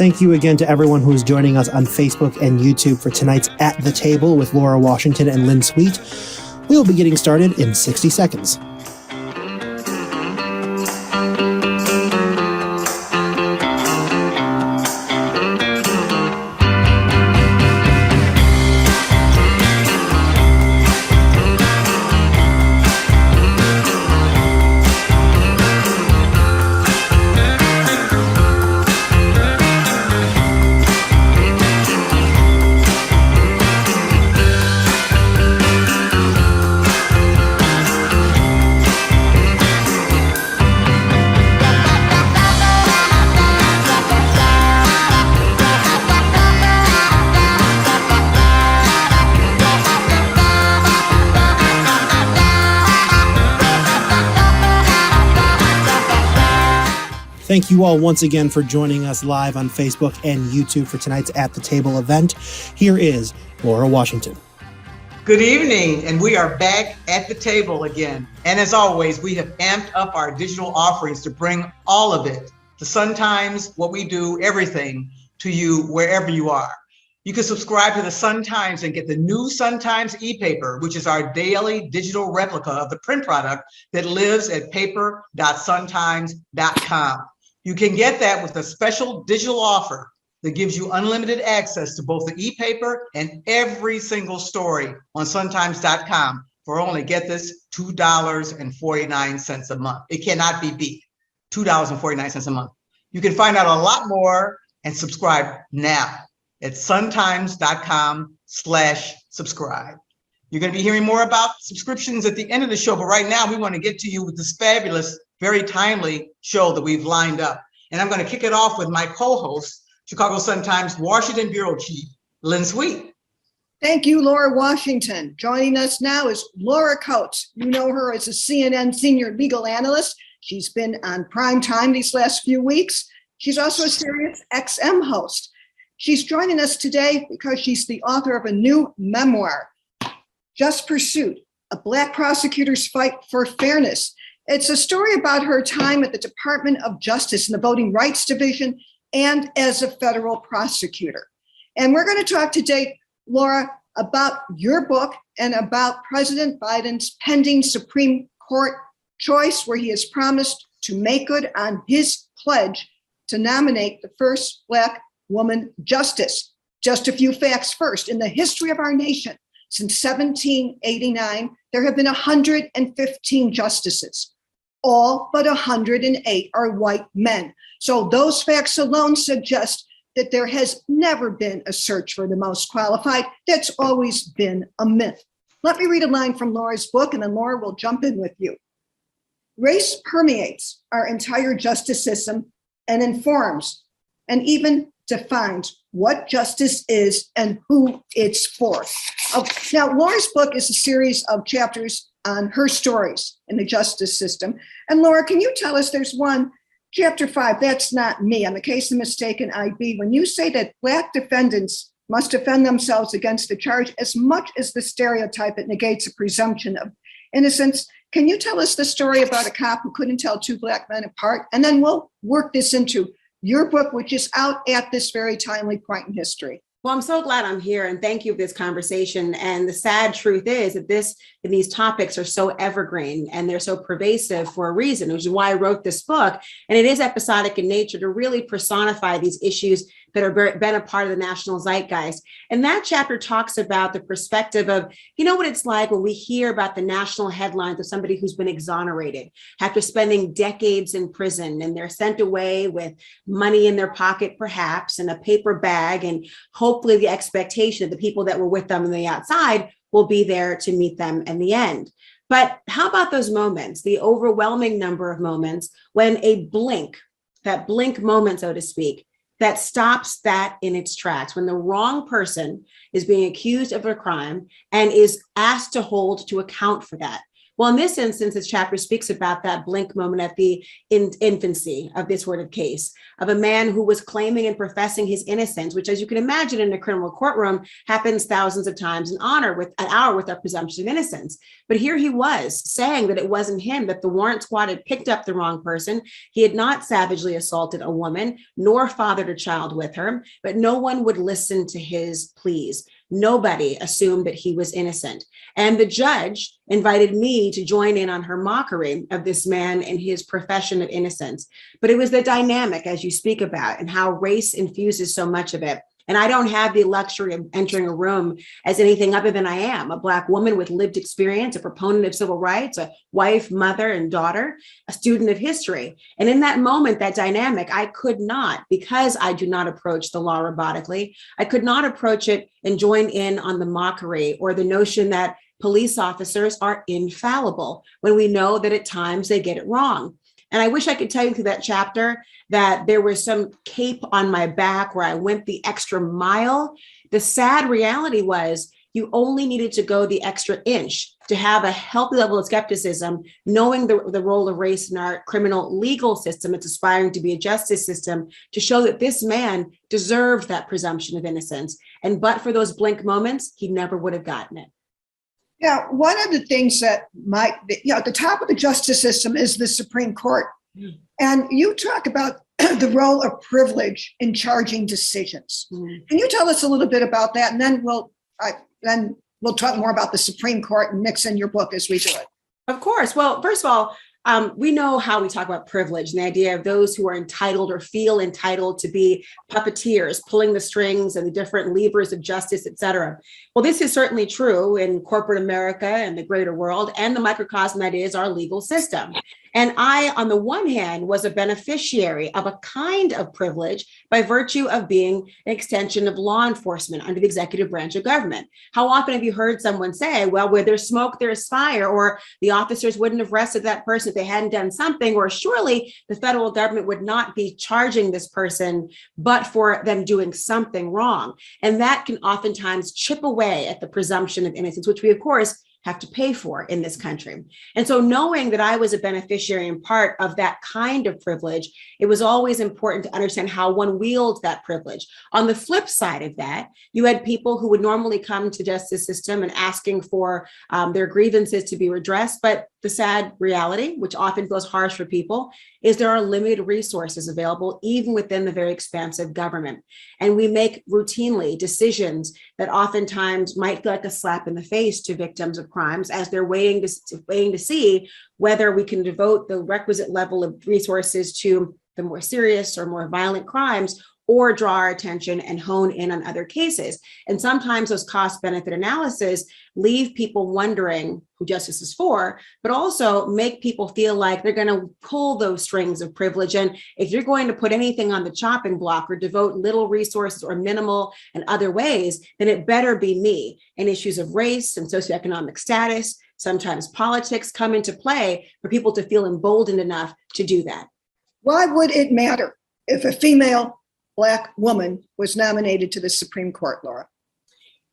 Thank you again to everyone who is joining us on Facebook and YouTube for tonight's At the Table with Laura Washington and Lynn Sweet. We'll be getting started in 60 seconds. Thank you all once again for joining us live on Facebook and YouTube for tonight's At the Table event. Here is Laura Washington. Good evening, and we are back at the table again. And as always, we have amped up our digital offerings to bring all of it, the Sun Times, what we do, everything to you wherever you are. You can subscribe to the Sun Times and get the new Sun Times e-paper, which is our daily digital replica of the print product that lives at paper.suntimes.com. You can get that with a special digital offer that gives you unlimited access to both the e-paper and every single story on suntimes.com for only, get this, $2.49 a month. It cannot be beat, $2.49 a month. You can find out a lot more and subscribe now at suntimes.com/subscribe. You're going to be hearing more about subscriptions at the end of the show, but right now we want to get to you with this fabulous, very timely show that we've lined up. And I'm going to kick it off with my co-host, Chicago Sun-Times Washington Bureau Chief, Lynn Sweet. Thank you, Laura Washington. Joining us now is Laura Coates. You know her as a CNN senior legal analyst. She's been on prime time these last few weeks. She's also a Sirius XM host. She's joining us today because she's the author of a new memoir, Just Pursuit, A Black Prosecutor's Fight for Fairness. It's a story about her time at the Department of Justice in the Voting Rights Division and as a federal prosecutor. And we're going to talk today, Laura, about your book and about President Biden's pending Supreme Court choice, where he has promised to make good on his pledge to nominate the first Black woman justice. Just a few facts first. In the history of our nation, since 1789, there have been 115 justices. All but 108 are white men. So those facts alone suggest that there has never been a search for the most qualified. That's always been a myth. Let me read a line from Laura's book, and then Laura will jump in with you. Race permeates our entire justice system and informs and even defines what justice is and who it's for. Now, Laura's book is a series of chapters on her stories in the justice system. And Laura, can you tell us, there's one, chapter 5, that's not me, on the case of mistaken ID, when you say that Black defendants must defend themselves against the charge as much as the stereotype it negates a presumption of innocence. Can you tell us the story about a cop who couldn't tell two Black men apart? And then we'll work this into your book, which is out at this very timely point in history. Well, I'm so glad I'm here, and thank you for this conversation. And the sad truth is that these topics are so evergreen and they're so pervasive for a reason, which is why I wrote this book. And it is episodic in nature to really personify these issues that have been a part of the national zeitgeist. And that chapter talks about the perspective of, you know what it's like when we hear about the national headlines of somebody who's been exonerated after spending decades in prison, and they're sent away with money in their pocket, perhaps, and a paper bag, and hopefully the expectation that the people that were with them on the outside will be there to meet them in the end. But how about those moments, the overwhelming number of moments when a blink, that blink moment, so to speak, that stops that in its tracks, when the wrong person is being accused of a crime and is asked to hold to account for that, Well, in this instance, this chapter speaks about that blink moment at the infancy of this sort of case of a man who was claiming and professing his innocence, which, as you can imagine, in a criminal courtroom happens thousands of times an hour with a presumption of innocence. But here he was saying that it wasn't him, that the warrant squad had picked up the wrong person. He had not savagely assaulted a woman, nor fathered a child with her, but no one would listen to his pleas. Nobody assumed that he was innocent. And the judge invited me to join in on her mockery of this man and his profession of innocence. But it was the dynamic, as you speak about, and how race infuses so much of it. And I don't have the luxury of entering a room as anything other than I am, a Black woman with lived experience, a proponent of civil rights, a wife, mother, and daughter, a student of history. And in that moment, that dynamic, I could not, because I do not approach the law robotically, I could not approach it and join in on the mockery or the notion that police officers are infallible when we know that at times they get it wrong. And I wish I could tell you through that chapter that there was some cape on my back where I went the extra mile. The sad reality was you only needed to go the extra inch to have a healthy level of skepticism, knowing the role of race in our criminal legal system. It's aspiring to be a justice system to show that this man deserved that presumption of innocence. And but for those blink moments, he never would have gotten it. Yeah, one of the things that might be, at the top of the justice system is the Supreme Court. And you talk about the role of privilege in charging decisions. Can you tell us a little bit about that? And then we'll talk more about the Supreme Court and mix in your book as we do it. Of course. Well, first of all, we know how we talk about privilege and the idea of those who are entitled or feel entitled to be puppeteers, pulling the strings and the different levers of justice, et cetera. Well, this is certainly true in corporate America and the greater world, and the microcosm that is our legal system. And I, on the one hand, was a beneficiary of a kind of privilege by virtue of being an extension of law enforcement under the executive branch of government. How often have you heard someone say, well, where there's smoke, there's fire, or the officers wouldn't have arrested that person if they hadn't done something, or surely the federal government would not be charging this person but for them doing something wrong. And that can oftentimes chip away at the presumption of innocence, which we, of course, have to pay for in this country. And so knowing that I was a beneficiary and part of that kind of privilege, it was always important to understand how one wields that privilege. On the flip side of that, you had people who would normally come to the justice system and asking for their grievances to be redressed. But the sad reality, which often feels harsh for people, is there are limited resources available even within the very expansive government. And we make routinely decisions that oftentimes might feel like a slap in the face to victims of crimes as they're waiting to see whether we can devote the requisite level of resources to the more serious or more violent crimes, or draw our attention and hone in on other cases. And sometimes those cost-benefit analyses leave people wondering who justice is for, but also make people feel like they're going to pull those strings of privilege. And if you're going to put anything on the chopping block or devote little resources or minimal in other ways, then it better be me. And issues of race and socioeconomic status, sometimes politics, come into play for people to feel emboldened enough to do that. Why would it matter if a female Black woman was nominated to the Supreme Court, Laura?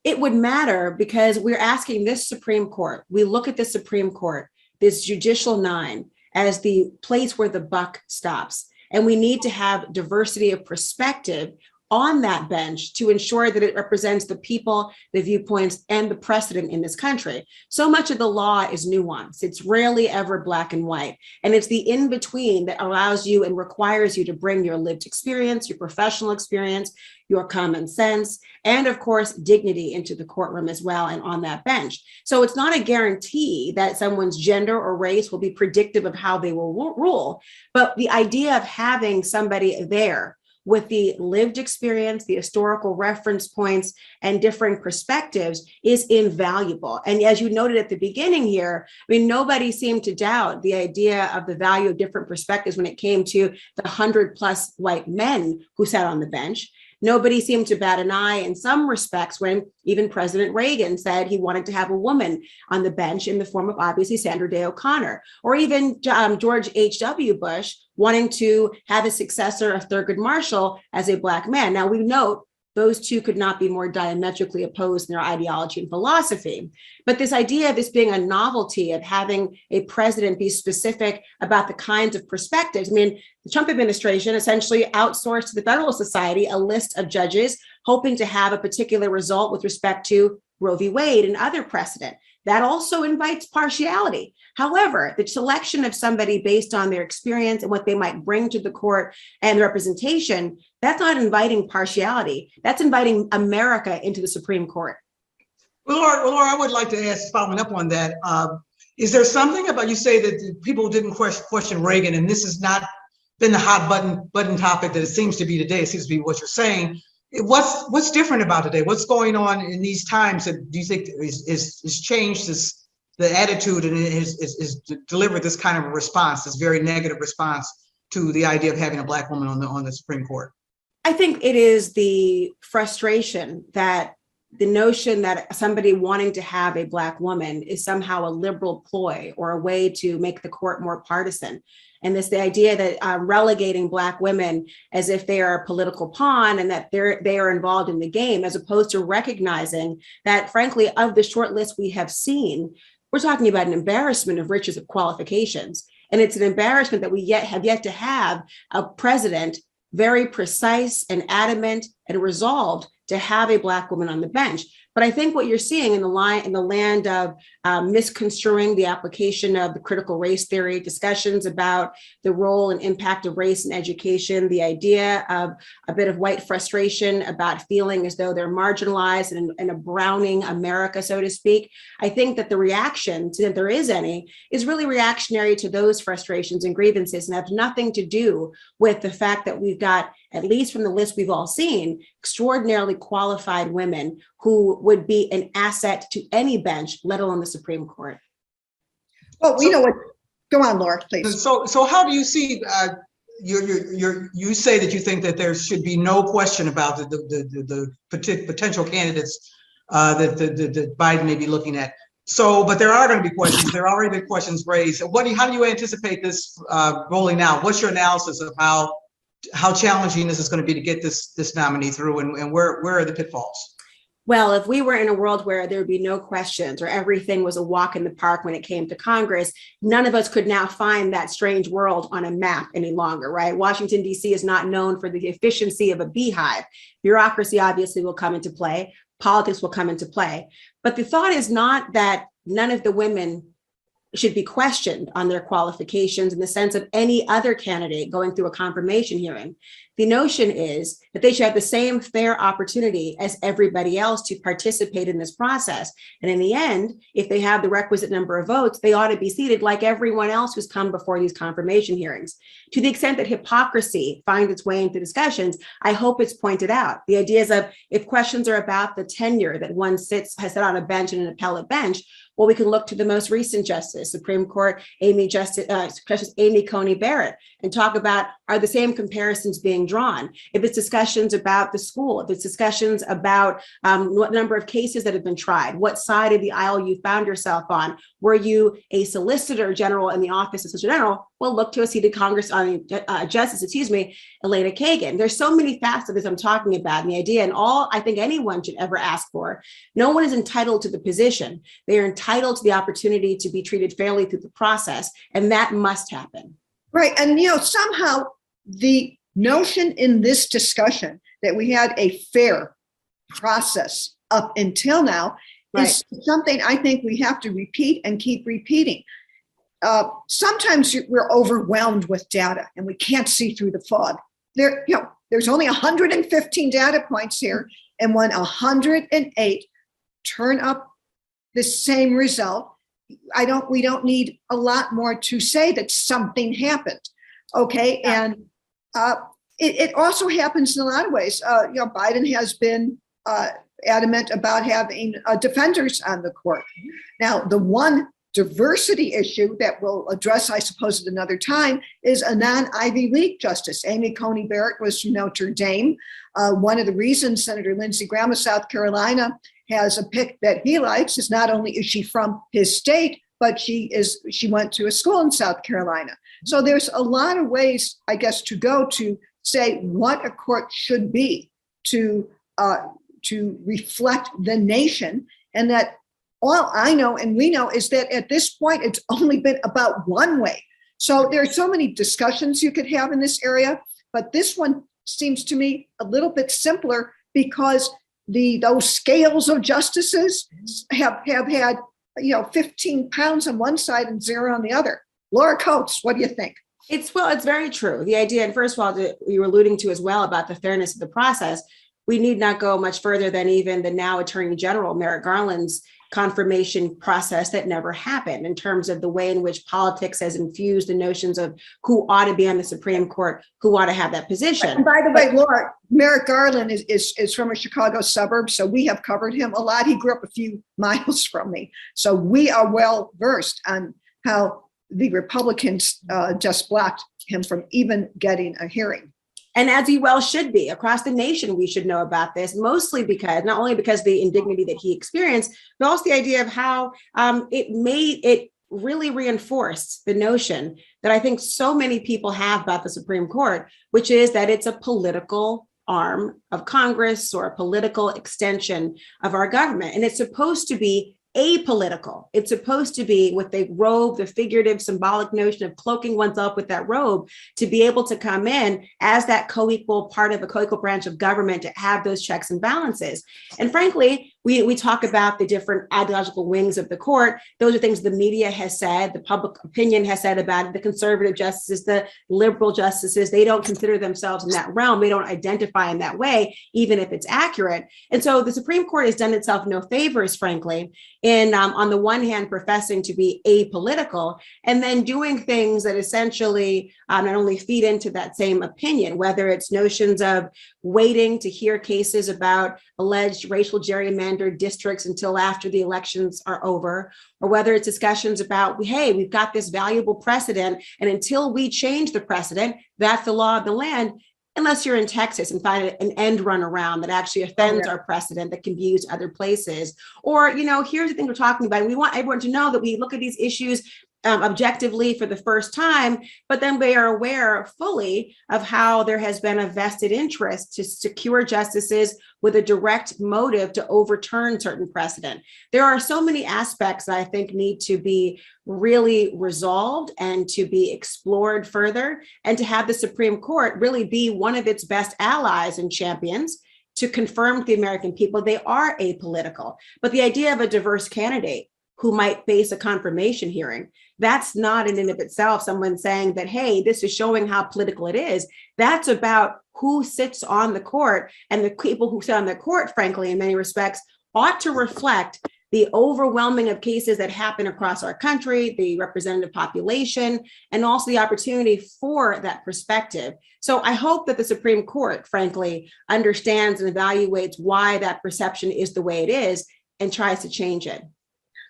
It would matter because we're asking this Supreme Court, we look at the Supreme Court, this judicial nine, as the place where the buck stops. And we need to have diversity of perspective on that bench to ensure that it represents the people, the viewpoints, and the precedent in this country. So much of the law is nuanced. It's rarely ever black and white. And it's the in-between that allows you and requires you to bring your lived experience, your professional experience, your common sense, and of course, dignity into the courtroom as well and on that bench. So it's not a guarantee that someone's gender or race will be predictive of how they will rule, but the idea of having somebody there with the lived experience, the historical reference points, and differing perspectives is invaluable. And as you noted at the beginning here, I mean, nobody seemed to doubt the idea of the value of different perspectives when it came to the 100+ white men who sat on the bench. Nobody seemed to bat an eye in some respects when even President Reagan said he wanted to have a woman on the bench in the form of obviously Sandra Day O'Connor, or even George H.W. Bush wanting to have a successor of Thurgood Marshall as a Black man. Now we note those two could not be more diametrically opposed in their ideology and philosophy. But this idea of this being a novelty, of having a president be specific about the kinds of perspectives. I mean, the Trump administration essentially outsourced to the Federalist Society a list of judges, hoping to have a particular result with respect to Roe v. Wade and other precedent. That also invites partiality. However, the selection of somebody based on their experience and what they might bring to the court and the representation, that's not inviting partiality. That's inviting America into the Supreme Court. Well, Laura, I would like to ask, following up on that, is there something about, you say that people didn't question Reagan, and this has not been the hot button topic that it seems to be today. It seems to be what you're saying. What's different about today? What's going on in these times that do you think is changed the attitude and is delivered this kind of a response, this very negative response to the idea of having a Black woman on the Supreme Court? I think it is the frustration that the notion that somebody wanting to have a Black woman is somehow a liberal ploy or a way to make the court more partisan. And the idea that relegating Black women as if they are a political pawn and that they are involved in the game, as opposed to recognizing that, frankly, of the short list we have seen, we're talking about an embarrassment of riches of qualifications. And it's an embarrassment that we have yet to have a president very precise and adamant and resolved to have a Black woman on the bench. But I think what you're seeing in the land of misconstruing the application of the critical race theory, discussions about the role and impact of race in education, the idea of a bit of white frustration about feeling as though they're marginalized in a Browning America, so to speak. I think that the reaction, if there is any, is really reactionary to those frustrations and grievances and have nothing to do with the fact that we've got, at least from the list we've all seen, extraordinarily qualified women who would be an asset to any bench, let alone the Supreme Court. Well, you know what? Go on, Laura, please. So how do you see? You say that you think that there should be no question about the potential candidates that Biden may be looking at. So, but there are going to be questions. There are already been questions raised. How do you anticipate this rolling out? What's your analysis of how challenging this is going to be to get this nominee through, and where are the pitfalls? Well, if we were in a world where there would be no questions or everything was a walk in the park when it came to Congress, none of us could now find that strange world on a map any longer, right? Washington, D.C. is not known for the efficiency of a beehive. Bureaucracy obviously will come into play. Politics will come into play. But the thought is not that none of the women should be questioned on their qualifications in the sense of any other candidate going through a confirmation hearing. The notion is that they should have the same fair opportunity as everybody else to participate in this process. And in the end, if they have the requisite number of votes, they ought to be seated like everyone else who's come before these confirmation hearings. To the extent that hypocrisy finds its way into discussions, I hope it's pointed out. The idea is of if questions are about the tenure that one has sat on a bench and an appellate bench, well, we can look to the most recent justice, Supreme Court Justice Amy Coney Barrett, and talk about, are the same comparisons being drawn? If it's discussions about the school, if it's discussions about what number of cases that have been tried, what side of the aisle you found yourself on, were you a solicitor general in the office of solicitor general? Well, look to a seated Justice, Elena Kagan. There's so many facets of this I'm talking about, and the idea, and all I think anyone should ever ask for. No one is entitled to the position. They are entitled to the opportunity to be treated fairly through the process, and that must happen. Right, and somehow the notion in this discussion that we had a fair process up until now is something I think we have to repeat and keep repeating. Sometimes we're overwhelmed with data and we can't see through the fog. There's only 115 data points here, and when 108 turn up the same result, we don't need a lot more to say that something happened. Okay, and it also happens in a lot of ways. Biden has been adamant about having defenders on the court. Now, the one diversity issue that we'll address, I suppose, at another time is a non-Ivy League justice. Amy Coney Barrett was from Notre Dame. One of the reasons Senator Lindsey Graham of South Carolina has a pick that he likes is not only is she from his state, but she went to a school in South Carolina. So there's a lot of ways, I guess, to go to say what a court should be to to reflect the nation, and that all I know and we know is that at this point it's only been about one way. So there are so many discussions you could have in this area, but this one seems to me a little bit simpler because those scales of justices have had 15 pounds on one side and 0 on the other. Laura Coates, what do you think? It's very true. The idea, and first of all, you were alluding to as well about the fairness of the process. We need not go much further than even the now Attorney General, Merrick Garland's confirmation process that never happened in terms of the way in which politics has infused the notions of who ought to be on the Supreme Court, who ought to have that position. And by the way, Laura, Merrick Garland is from a Chicago suburb, so we have covered him a lot. He grew up a few miles from me. So we are well versed on how the Republicans just blocked him from even getting a hearing. And as he well should be. Across the nation, we should know about this, mostly because, not only because the indignity that he experienced, but also the idea of how it really reinforced the notion that I think so many people have about the Supreme Court, which is that it's a political arm of Congress or a political extension of our government. And it's supposed to be apolitical. It's supposed to be with the robe, the figurative symbolic notion of cloaking oneself with that robe, to be able to come in as that co-equal part of a co-equal branch of government, to have those checks and balances. And frankly, we talk about the different ideological wings of the court. Those are things the media has said, the public opinion has said about it. The conservative justices, the liberal justices, they don't consider themselves in that realm. They don't identify in that way, even if it's accurate. And so the Supreme Court has done itself no favors, frankly, in on the one hand, professing to be apolitical, and then doing things that essentially not only feed into that same opinion, whether it's notions of waiting to hear cases about alleged racial gerrymandered districts until after the elections are over, or whether it's discussions about, hey, we've got this valuable precedent, and until we change the precedent, that's the law of the land, unless you're in Texas and find an end run around that actually offends our precedent that can be used other places. Or, here's the thing we're talking about. We want everyone to know that we look at these issues objectively for the first time, but then they are aware fully of how there has been a vested interest to secure justices with a direct motive to overturn certain precedent. There are so many aspects that I think need to be really resolved and to be explored further, and to have the Supreme Court really be one of its best allies and champions to confirm to the American people they are apolitical. But the idea of a diverse candidate who might face a confirmation hearing, that's not in and of itself someone saying that, hey, this is showing how political it is. That's about who sits on the court, and the people who sit on the court, frankly, in many respects, ought to reflect the overwhelming of cases that happen across our country, the representative population, and also the opportunity for that perspective. So I hope that the Supreme Court, frankly, understands and evaluates why that perception is the way it is and tries to change it.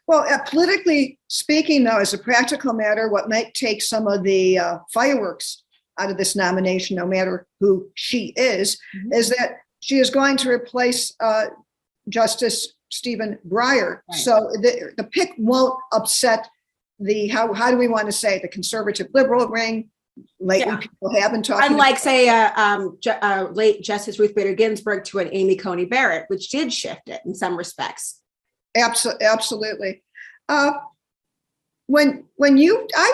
Well, politically speaking, though, as a practical matter, what might take some of the fireworks out of this nomination, no matter who she is that she is going to replace Justice Stephen Breyer. Right. So the pick won't upset the, how do we want to say, the conservative liberal ring. Lately, people have been talking. Unlike, say, late Justice Ruth Bader Ginsburg to an Amy Coney Barrett, which did shift it in some respects. Absolutely. I'm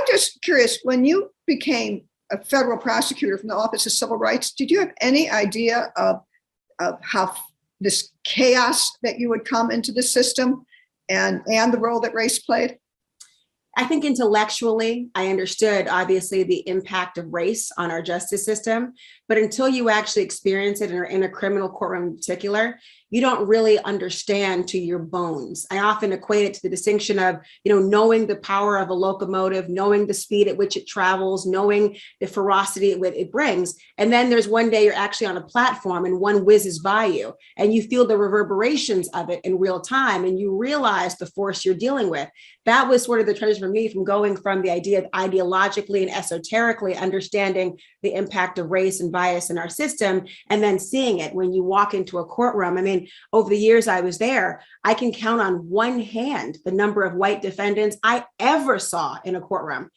just curious, when you became a federal prosecutor from the Office of Civil Rights, did you have any idea of how this chaos that you would come into the system and the role that race played? I think intellectually, I understood, obviously, the impact of race on our justice system. But until you actually experience it in a criminal courtroom in particular, you don't really understand to your bones. I often equate it to the distinction of, knowing the power of a locomotive, knowing the speed at which it travels, knowing the ferocity it brings. And then there's one day you're actually on a platform and one whizzes by you and you feel the reverberations of it in real time and you realize the force you're dealing with. That was sort of the transition for me, from going from the idea of ideologically and esoterically understanding the impact of race and bias in our system, and then seeing it when you walk into a courtroom. I mean, over the years I was there, I can count on one hand the number of white defendants I ever saw in a courtroom.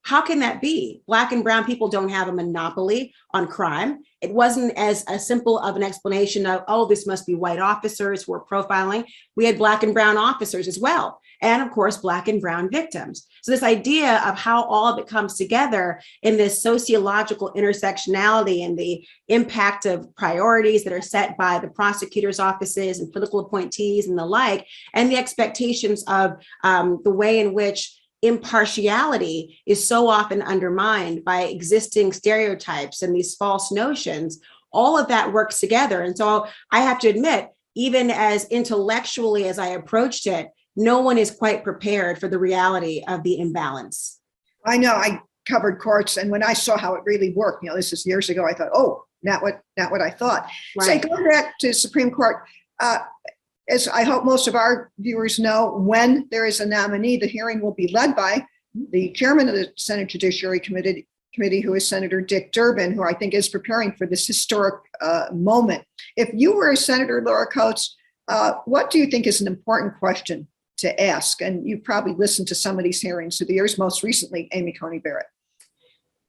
How can that be? Black and brown people don't have a monopoly on crime. It wasn't as simple of an explanation of, oh, this must be white officers who are profiling. We had Black and brown officers as well. And of course, Black and brown victims. So this idea of how all of it comes together in this sociological intersectionality and the impact of priorities that are set by the prosecutor's offices and political appointees and the like, and the expectations of the way in which impartiality is so often undermined by existing stereotypes and these false notions, all of that works together. And so I have to admit, even as intellectually as I approached it, no one is quite prepared for the reality of the imbalance. I know I covered courts, and when I saw how it really worked, this is years ago, I thought, oh, not what I thought. Right. So going back to Supreme Court, as I hope most of our viewers know, when there is a nominee, the hearing will be led by the chairman of the Senate Judiciary Committee, who is Senator Dick Durbin, who I think is preparing for this historic moment. If you were a senator, Laura Coates, what do you think is an important question to ask? And you probably listened to some of these hearings through the years, most recently, Amy Coney Barrett.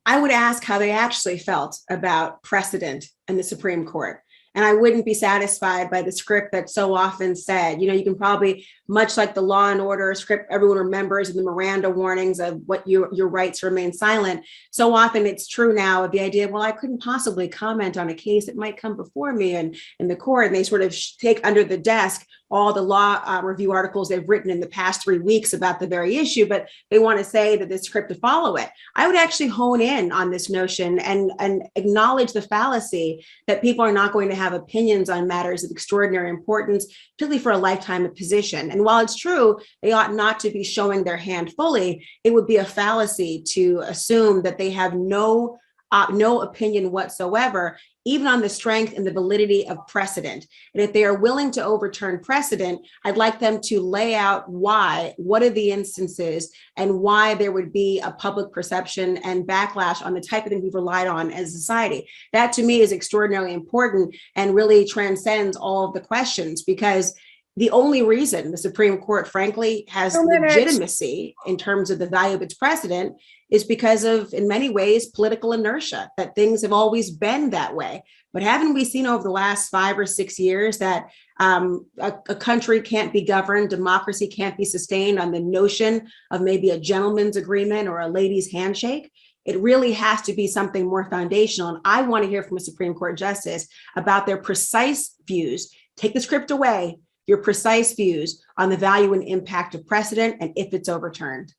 I would ask how they actually felt about precedent in the Supreme Court. And I wouldn't be satisfied by the script that so often said, you can probably, much like the Law and Order script everyone remembers, and the Miranda warnings of what your rights remain silent. So often it's true now of the idea, well, I couldn't possibly comment on a case that might come before me and in the court. And they sort of take under the desk all the law review articles they've written in the past 3 weeks about the very issue, but they want to say that this script to follow it. I would actually hone in on this notion and acknowledge the fallacy that people are not going to have opinions on matters of extraordinary importance, particularly for a lifetime of position. And while it's true, they ought not to be showing their hand fully, it would be a fallacy to assume that they have no opinion whatsoever, even on the strength and the validity of precedent. And if they are willing to overturn precedent, I'd like them to lay out why, what are the instances, and why there would be a public perception and backlash on the type of thing we've relied on as a society. That to me is extraordinarily important and really transcends all of the questions, because the only reason the Supreme Court, frankly, has legitimacy in terms of the value of its precedent is because of, in many ways, political inertia, that things have always been that way. But haven't we seen over the last 5 or 6 years that a country can't be governed, democracy can't be sustained on the notion of maybe a gentleman's agreement or a lady's handshake? It really has to be something more foundational. And I want to hear from a Supreme Court justice about their precise views. Take the script away, your precise views on the value and impact of precedent and if it's overturned.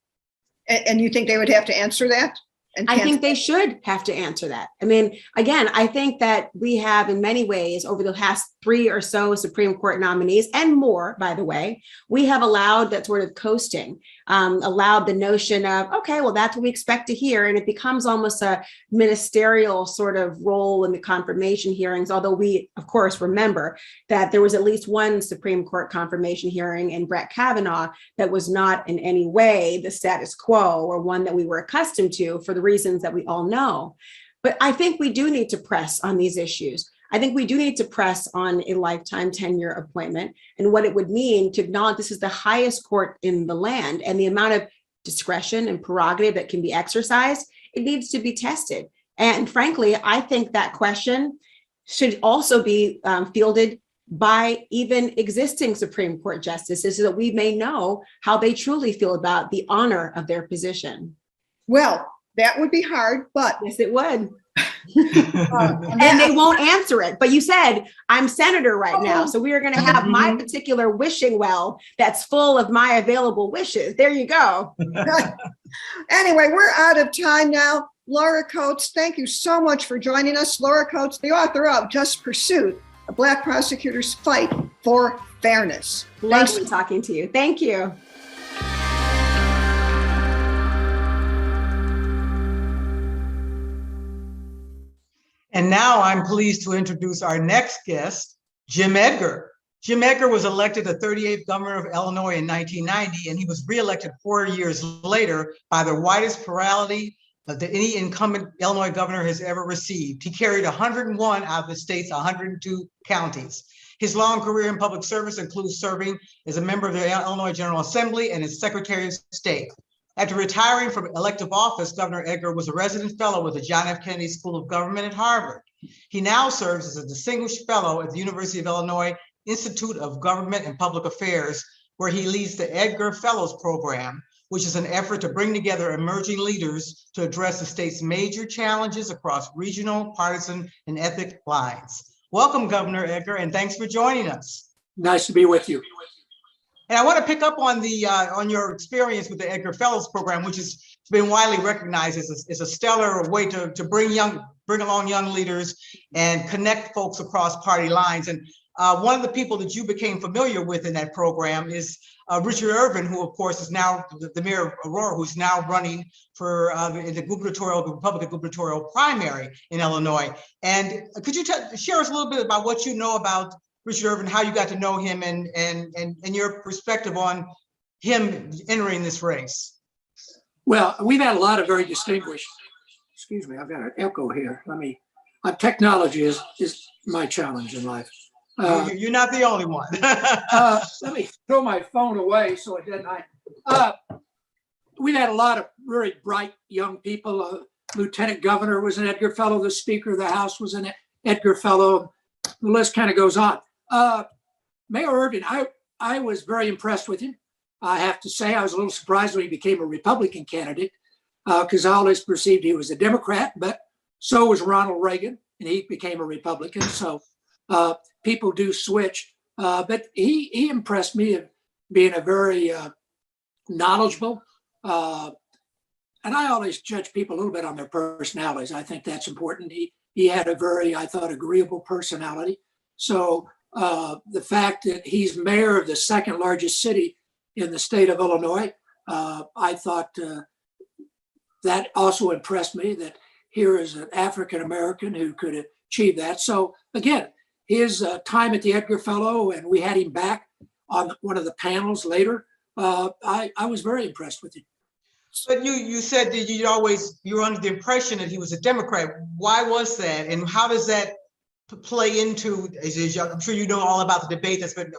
And you think they would have to answer that? I think they should have to answer that. I mean, again, I think that we have in many ways over the past 3 or so Supreme Court nominees and more, by the way, we have allowed that sort of coasting, allowed the notion of, okay, well, that's what we expect to hear. And it becomes almost a ministerial sort of role in the confirmation hearings. Although we, of course, remember that there was at least one Supreme Court confirmation hearing in Brett Kavanaugh that was not in any way the status quo or one that we were accustomed to for the reasons that we all know. But I think we do need to press on these issues. I think we do need to press on a lifetime tenure appointment and what it would mean to acknowledge this is the highest court in the land, and the amount of discretion and prerogative that can be exercised, it needs to be tested. And frankly, I think that question should also be fielded by even existing Supreme Court justices so that we may know how they truly feel about the honor of their position. Well, that would be hard, but yes, it would. And they won't answer it. But you said, I'm senator right now. So we are going to have my particular wishing well that's full of my available wishes. There you go. Anyway, we're out of time now. Laura Coates, thank you so much for joining us. Laura Coates, the author of Just Pursuit, A Black Prosecutor's Fight for Fairness. Lovely talking to you. Thank you. And now I'm pleased to introduce our next guest, Jim Edgar. Jim Edgar was elected the 38th governor of Illinois in 1990, and he was reelected 4 years later by the widest plurality that any incumbent Illinois governor has ever received. He carried 101 out of the state's 102 counties. His long career in public service includes serving as a member of the Illinois General Assembly and as Secretary of State. After retiring from elective office, Governor Edgar was a resident fellow with the John F. Kennedy School of Government at Harvard. He now serves as a distinguished fellow at the University of Illinois Institute of Government and Public Affairs, where he leads the Edgar Fellows Program, which is an effort to bring together emerging leaders to address the state's major challenges across regional, partisan, and ethnic lines. Welcome, Governor Edgar, and thanks for joining us. Nice to be with you. And I want to pick up on your experience with the Edgar Fellows Program, which has been widely recognized as a stellar way to bring along young leaders and connect folks across party lines. And one of the people that you became familiar with in that program is Richard Irvin, who of course is now the mayor of Aurora, who's now running for the Republican gubernatorial primary in Illinois. And could you share us a little bit about what you know about Richard Irvin, how you got to know him, and your perspective on him entering this race? Well, we've had a lot of very distinguished, excuse me, I've got an echo here. Technology is my challenge in life. You're not the only one. Let me throw my phone away so it doesn't. We've had a lot of very bright young people. Lieutenant Governor was an Edgar Fellow. The Speaker of the House was an Edgar Fellow. The list kind of goes on. Mayor Irvin, I was very impressed with him. I have to say, I was a little surprised when he became a Republican candidate because I always perceived he was a Democrat, but so was Ronald Reagan, and he became a Republican. So people do switch, but he impressed me of being a very knowledgeable, and I always judge people a little bit on their personalities. I think that's important. He had a very, I thought, agreeable personality. So the fact that he's mayor of the second largest city in the state of Illinois, I thought that also impressed me, that here is an African-American who could achieve that. So again, his time at the Edgar Fellow, and we had him back on one of the panels later, I was very impressed with him. But you said that you were under the impression that he was a Democrat. Why was that, and how does that play into? I'm sure you know all about the debate that's been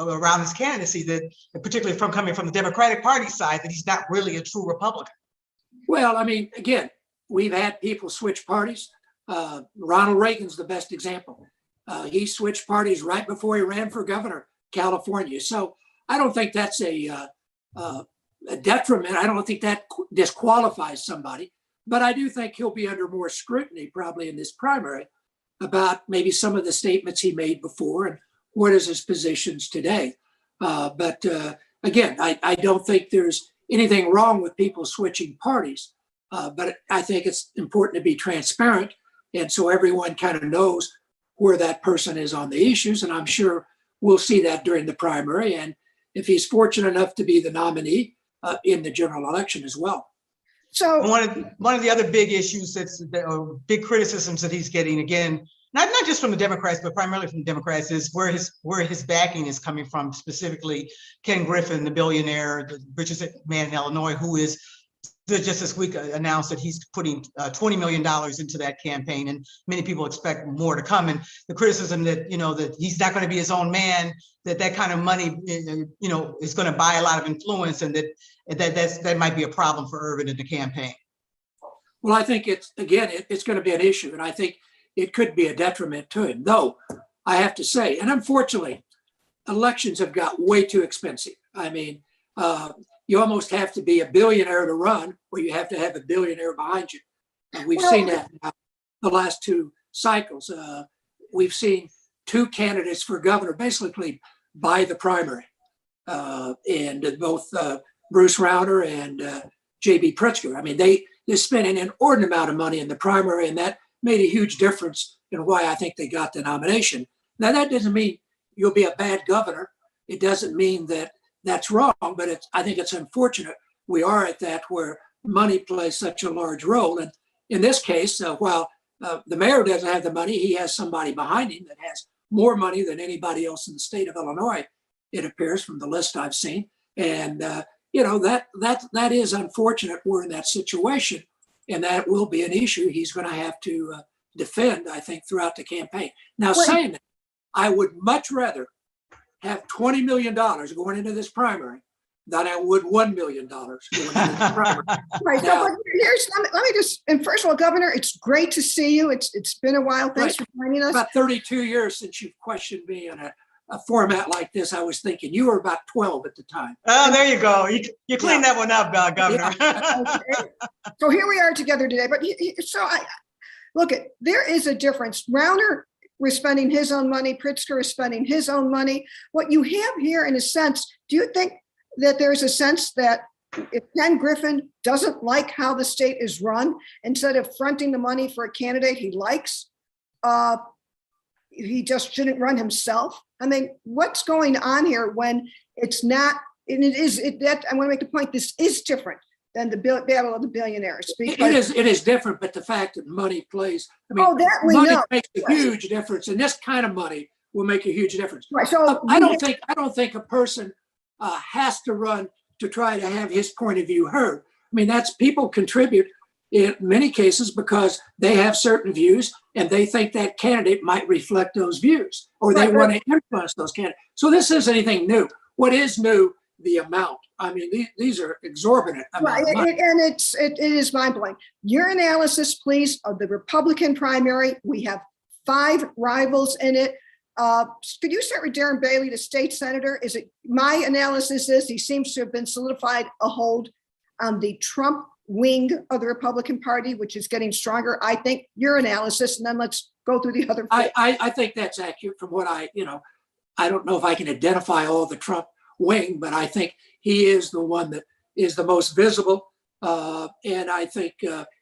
around his candidacy, that particularly coming from the Democratic Party side, that he's not really a true Republican. Well, I mean, again, we've had people switch parties. Ronald Reagan's the best example. He switched parties right before he ran for governor of California. So I don't think that's a detriment. I don't think that disqualifies somebody, but I do think he'll be under more scrutiny probably in this primary about maybe some of the statements he made before and what is his positions today. But again, I don't think there's anything wrong with people switching parties, but I think it's important to be transparent. And so everyone kind of knows where that person is on the issues. And I'm sure we'll see that during the primary. And if he's fortunate enough to be the nominee, in the general election as well. So one of the other big issues big criticisms that he's getting, again, not just from the Democrats, but primarily from the Democrats, is where his backing is coming from. Specifically, Ken Griffin, the billionaire, the richest man in Illinois, who is just this week announced that he's putting $20 million into that campaign, and many people expect more to come. And the criticism that that he's not going to be his own man, that kind of money is going to buy a lot of influence, and that might be a problem for Irvin in the campaign. Well, I think it's going to be an issue, and I think it could be a detriment to him. Though I have to say, and unfortunately, elections have got way too expensive. I mean, you almost have to be a billionaire to run, or you have to have a billionaire behind you. And we've seen that now, the last two cycles. We've seen two candidates for governor basically buy the primary, and both Bruce Rauner and J.B. Pritzker. I mean, they spent an inordinate amount of money in the primary, and that made a huge difference in why I think they got the nomination. Now, that doesn't mean you'll be a bad governor. It doesn't mean that that's wrong, but I think it's unfortunate we are at that where money plays such a large role. And in this case, while the mayor doesn't have the money, he has somebody behind him that has more money than anybody else in the state of Illinois, it appears from the list I've seen. And that is unfortunate. We're in that situation, and that will be an issue he's going to have to defend, I think, throughout the campaign. Now, saying that, I would much rather have $20 million going into this primary than I would $1 million going into the primary. Right. So, Now- but let me just, and first of all, Governor, it's great to see you. It's been a while. Thanks for joining us. About 32 years since you've questioned me in a format like this. I was thinking you were about 12 at the time. Oh, there you go. You cleaned that one up, Governor. Okay. So here we are together today. But look, there is a difference. Rauner was spending his own money. Pritzker is spending his own money. What you have here, in a sense, do you think that there's a sense that if Ken Griffin doesn't like how the state is run, instead of fronting the money for a candidate he likes, he just shouldn't run himself? I mean, what's going on here when it's not, and I want to make the point, this is different than the battle of the billionaires. It is different, but the fact that money plays, I mean, that we money know. makes a huge difference, and this kind of money will make a huge difference. Right, so I don't think a person has to run to try to have his point of view heard. I mean, that's people contribute in many cases because they have certain views and they think that candidate might reflect those views, or they want to influence those candidates. So this isn't anything new. What is new? The amount. I mean, these are exorbitant amount of money. And it is mind-blowing. Your analysis, please, of the Republican primary. We have 5 rivals in it. Could you start with Darren Bailey, the state senator? My analysis is he seems to have been solidified a hold on the Trump wing of the Republican Party, which is getting stronger. I think your analysis, and then let's go through the other. I think that's accurate from what I don't know if I can identify all the Trump wing, but I think he is the one that is the most visible, and I think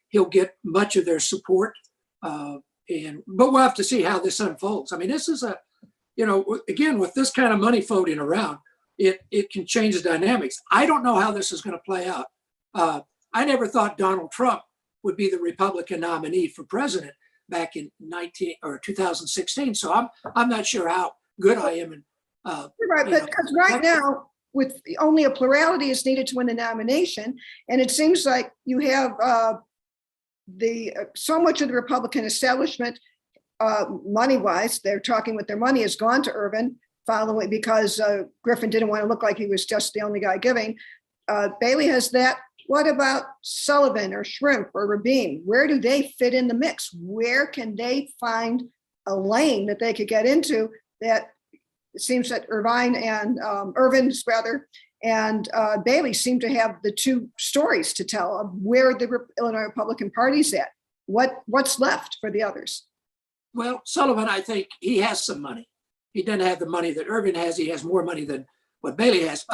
he'll get much of their support. But we'll have to see how this unfolds. I mean, this is again, with this kind of money floating around, it can change the dynamics. I don't know how this is going to play out. I never thought Donald Trump would be the Republican nominee for president back in 2016. So I'm not sure how good I am in. Right, but because right now, with only a plurality is needed to win the nomination, and it seems like you have so much of the Republican establishment, money-wise, they're talking with their money has gone to Irvin, following because Griffin didn't want to look like he was just the only guy giving. Bailey has that. What about Sullivan or Shrimp or Rabin? Where do they fit in the mix? Where can they find a lane that they could get into that? It seems that Irvin and Bailey seem to have the 2 stories to tell of where the Illinois Republican Party's at. What's left for the others? Well, Sullivan, I think he has some money. He doesn't have the money that Irvin has. He has more money than what Bailey has.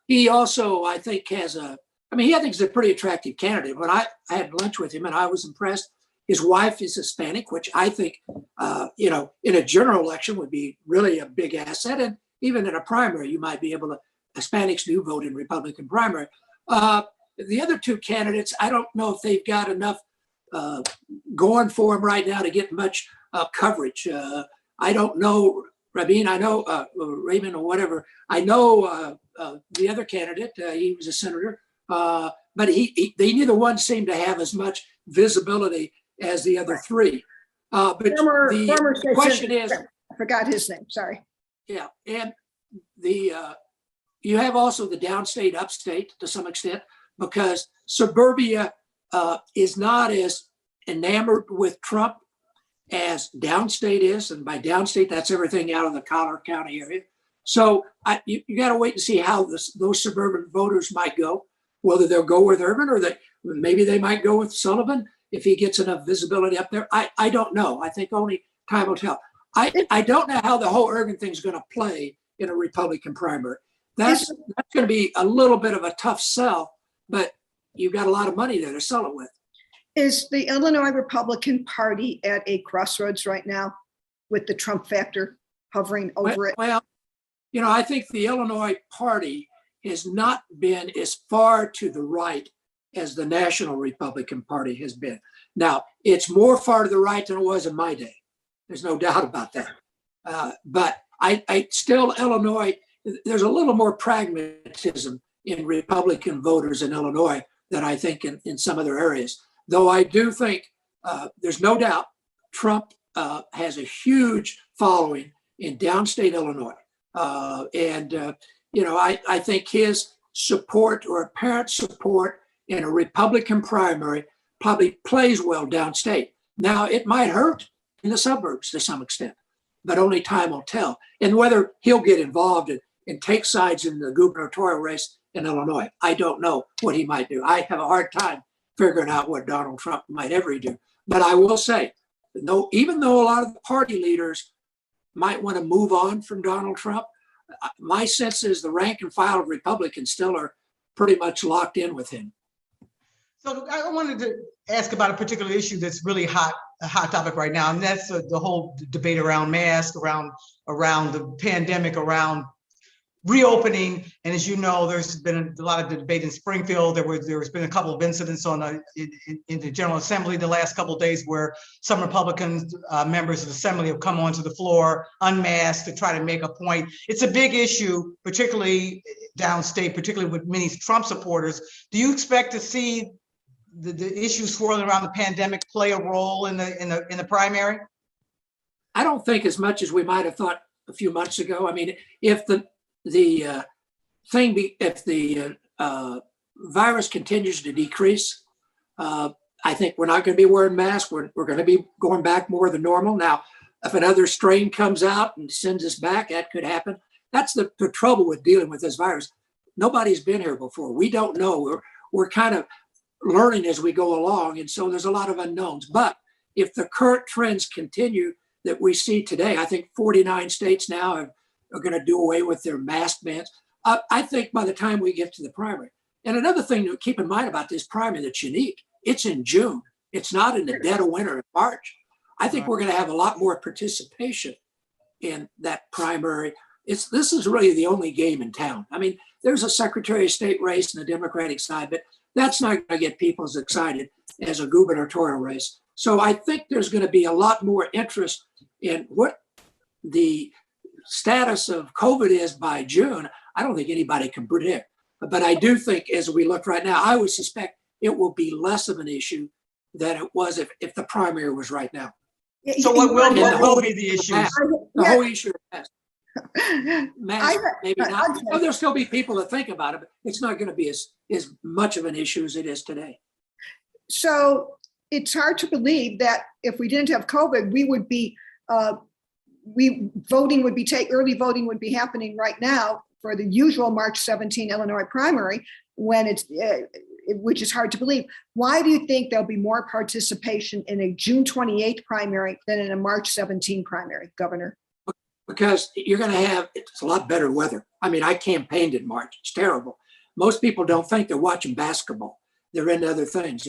He also, I think, I think he's a pretty attractive candidate. When I had lunch with him and I was impressed. His wife is Hispanic, which I think, in a general election would be really a big asset. And even in a primary, you might be able to, Hispanics do vote in Republican primary. The other 2 candidates, I don't know if they've got enough going for them right now to get much coverage. I don't know, Rabin, I know Raymond or whatever. I know the other candidate, he was a senator, but they neither one seemed to have as much visibility as the other 3. But the question is, I forgot his name. Sorry. Yeah, and you have also the downstate, upstate to some extent, because suburbia is not as enamored with Trump as downstate is, and by downstate that's everything out of the Collier County area. So you got to wait and see how those suburban voters might go, whether they'll go with Irvin or maybe they might go with Sullivan. If he gets enough visibility up there, I don't know. I think only time will tell. I don't know how the whole Irvin thing is going to play in a Republican primary. That's going to be a little bit of a tough sell, but you've got a lot of money there to sell it with. Is the Illinois Republican Party at a crossroads right now with the Trump factor hovering over it? Well, I think the Illinois Party has not been as far to the right as the National Republican Party has been. Now, it's more far to the right than it was in my day. There's no doubt about that. But I still, Illinois, there's a little more pragmatism in Republican voters in Illinois than I think in some other areas. Though I do think there's no doubt Trump has a huge following in downstate Illinois. I think his support or apparent support in a Republican primary probably plays well downstate. Now, it might hurt in the suburbs to some extent, but only time will tell. And whether he'll get involved and take sides in the gubernatorial race in Illinois, I don't know what he might do. I have a hard time figuring out what Donald Trump might ever do. But I will say, no, even though a lot of the party leaders might want to move on from Donald Trump, my sense is the rank and file of Republicans still are pretty much locked in with him. So I wanted to ask about a particular issue that's really a hot topic right now, and that's the whole debate around masks, around the pandemic, around reopening. And as you know, there's been a lot of debate in Springfield. There's been a couple of incidents in the General Assembly the last couple of days where some Republican members of the Assembly have come onto the floor unmasked to try to make a point. It's a big issue, particularly downstate, particularly with many Trump supporters. Do you expect to see the issues swirling around the pandemic play a role in the primary? I don't think as much as we might have thought a few months ago. I mean, if the virus continues to decrease, I think we're not going to be wearing masks. We're going to be going back more than normal. Now, if another strain comes out and sends us back, that could happen. That's the trouble with dealing with this virus. Nobody's been here before. We don't know. We're kind of learning as we go along. And so there's a lot of unknowns. But if the current trends continue that we see today, I think 49 states now are going to do away with their mask bans. I think by the time we get to the primary. And another thing to keep in mind about this primary that's unique, it's in June. It's not in the dead of winter in March. I think we're going to have a lot more participation in that primary. This is really the only game in town. I mean, there's a Secretary of State race on the Democratic side, but that's not going to get people as excited as a gubernatorial race. So I think there's going to be a lot more interest in what the status of COVID is by June. I don't think anybody can predict. But I do think as we look right now, I would suspect it will be less of an issue than it was if the primary was right now. So what will be the issue? The whole issue of mask, maybe not. Oh, there'll still be people that think about it, but it's not going to be as much of an issue as it is today. So it's hard to believe that if we didn't have COVID, we would be early voting would be happening right now for the usual March 17 Illinois primary, which is hard to believe. Why do you think there'll be more participation in a June 28th primary than in a March 17 primary, Governor? Because you're going to have, it's a lot better weather. I mean, I campaigned in March. It's terrible. Most people don't think they're watching basketball. They're into other things.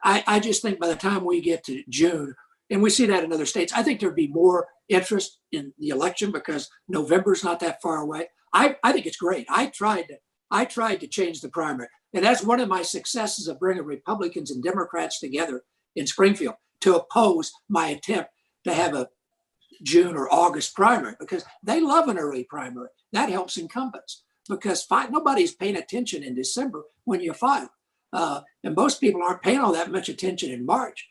I just think by the time we get to June, and we see that in other states, I think there'd be more interest in the election because November's not that far away. I think it's great. I tried to change the primary. And that's one of my successes of bringing Republicans and Democrats together in Springfield to oppose my attempt to have a June or August primary, because they love an early primary. That helps incumbents because nobody's paying attention in December when you file. And most people aren't paying all that much attention in March.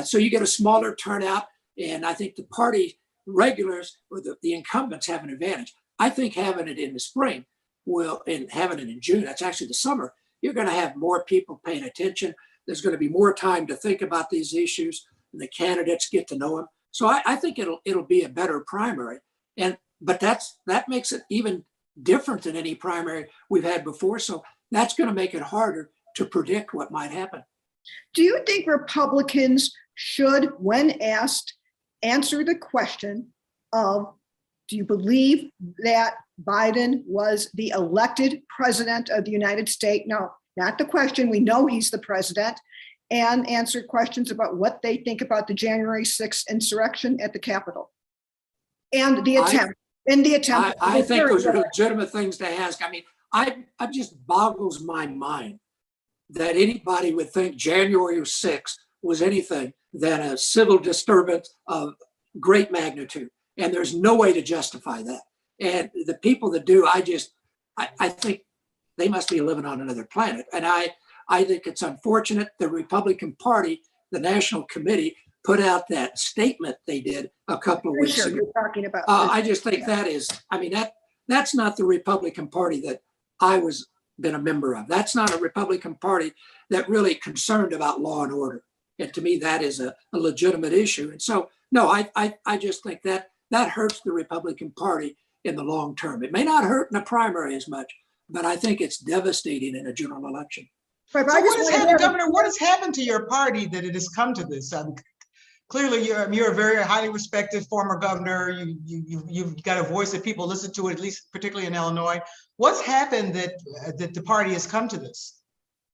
So you get a smaller turnout. And I think the party regulars or the incumbents have an advantage. I think having it in the spring and having it in June, that's actually the summer, you're going to have more people paying attention. There's going to be more time to think about these issues and the candidates get to know them. So I think it'll be a better primary. But that makes it even different than any primary we've had before. So that's going to make it harder to predict what might happen. Do you think Republicans should, when asked, answer the question of, do you believe that Biden was the elected president of the United States? No, not the question. We know he's the president. And answer questions about what they think about the January 6th insurrection at the Capitol and the attempt. I think those are legitimate things to ask. I mean, it just boggles my mind that anybody would think January 6th was anything than a civil disturbance of great magnitude. And there's no way to justify that. And the people that do, I think they must be living on another planet. And I think it's unfortunate the Republican Party, the National Committee, put out that statement they did a couple of weeks ago. You're talking about. I just think that That's not the Republican Party that I was been a member of. That's not a Republican Party that really concerned about law and order. And to me, that is a legitimate issue. And so, no, I just think that hurts the Republican Party in the long term. It may not hurt in the primary as much, but I think it's devastating in a general election. So what has happened, Governor? What has happened to your party that it has come to this? Clearly, you're a very highly respected former governor. You've got a voice that people listen to, at least particularly in Illinois. What's happened that the party has come to this?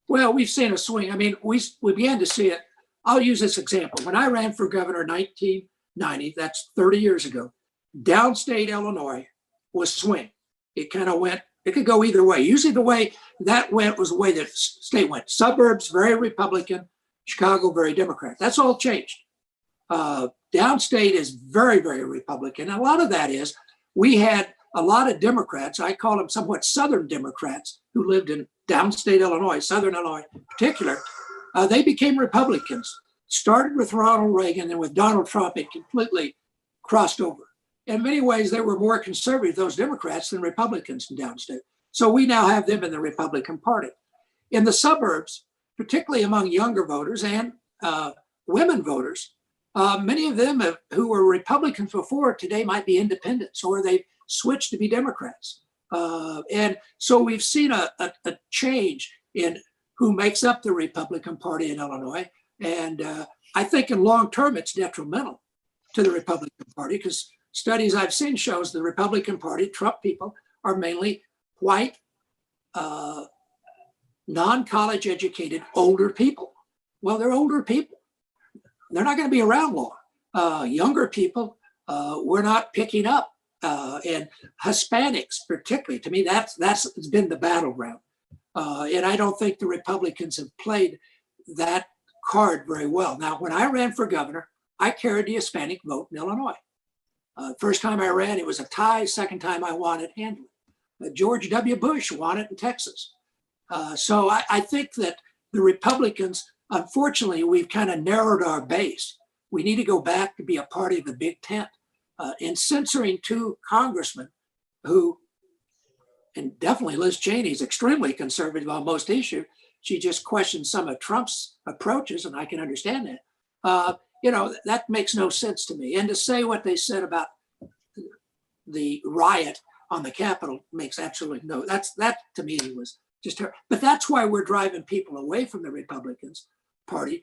Well, we've seen a swing. I mean, we began to see it. I'll use this example. When I ran for governor in 1990, that's 30 years ago, downstate Illinois was swing. It kind of went, it could go either way. Usually the way that went was the way that state went. Suburbs, very Republican, Chicago, very Democrat. That's all changed. Downstate is very, very Republican. And a lot of that is we had a lot of Democrats, I call them somewhat Southern Democrats, who lived in downstate Illinois, Southern Illinois in particular. They became Republicans. Started with Ronald Reagan, and with Donald Trump, it completely crossed over. In many ways, they were more conservative, those Democrats, than Republicans in downstate. So we now have them in the Republican Party. In the suburbs, particularly among younger voters and women voters, many of them who were Republicans before today might be independents, or they've switched to be Democrats. And so we've seen a change in who makes up the Republican Party in Illinois. And I think in long term, it's detrimental to the Republican Party, because studies I've seen shows the Republican Party, Trump people, are mainly white, non-college educated, older people. Well, they're older people. They're not going to be around long. Younger people, we're not picking up. And Hispanics, particularly, to me, that's been the battleground. And I don't think the Republicans have played that card very well. Now, when I ran for governor, I carried the Hispanic vote in Illinois. First time I ran, it was a tie. Second time I won it handily. George W. Bush won it in Texas. So I think that the Republicans, unfortunately, we've kind of narrowed our base. We need to go back to be a party of the big tent. In censoring two congressmen who, and definitely Liz Cheney is extremely conservative on most issues. She just questioned some of Trump's approaches, and I can understand that. That makes no sense to me. And to say what they said about the riot on the Capitol makes absolutely no, that to me was just terrible. But that's why we're driving people away from the Republicans Party,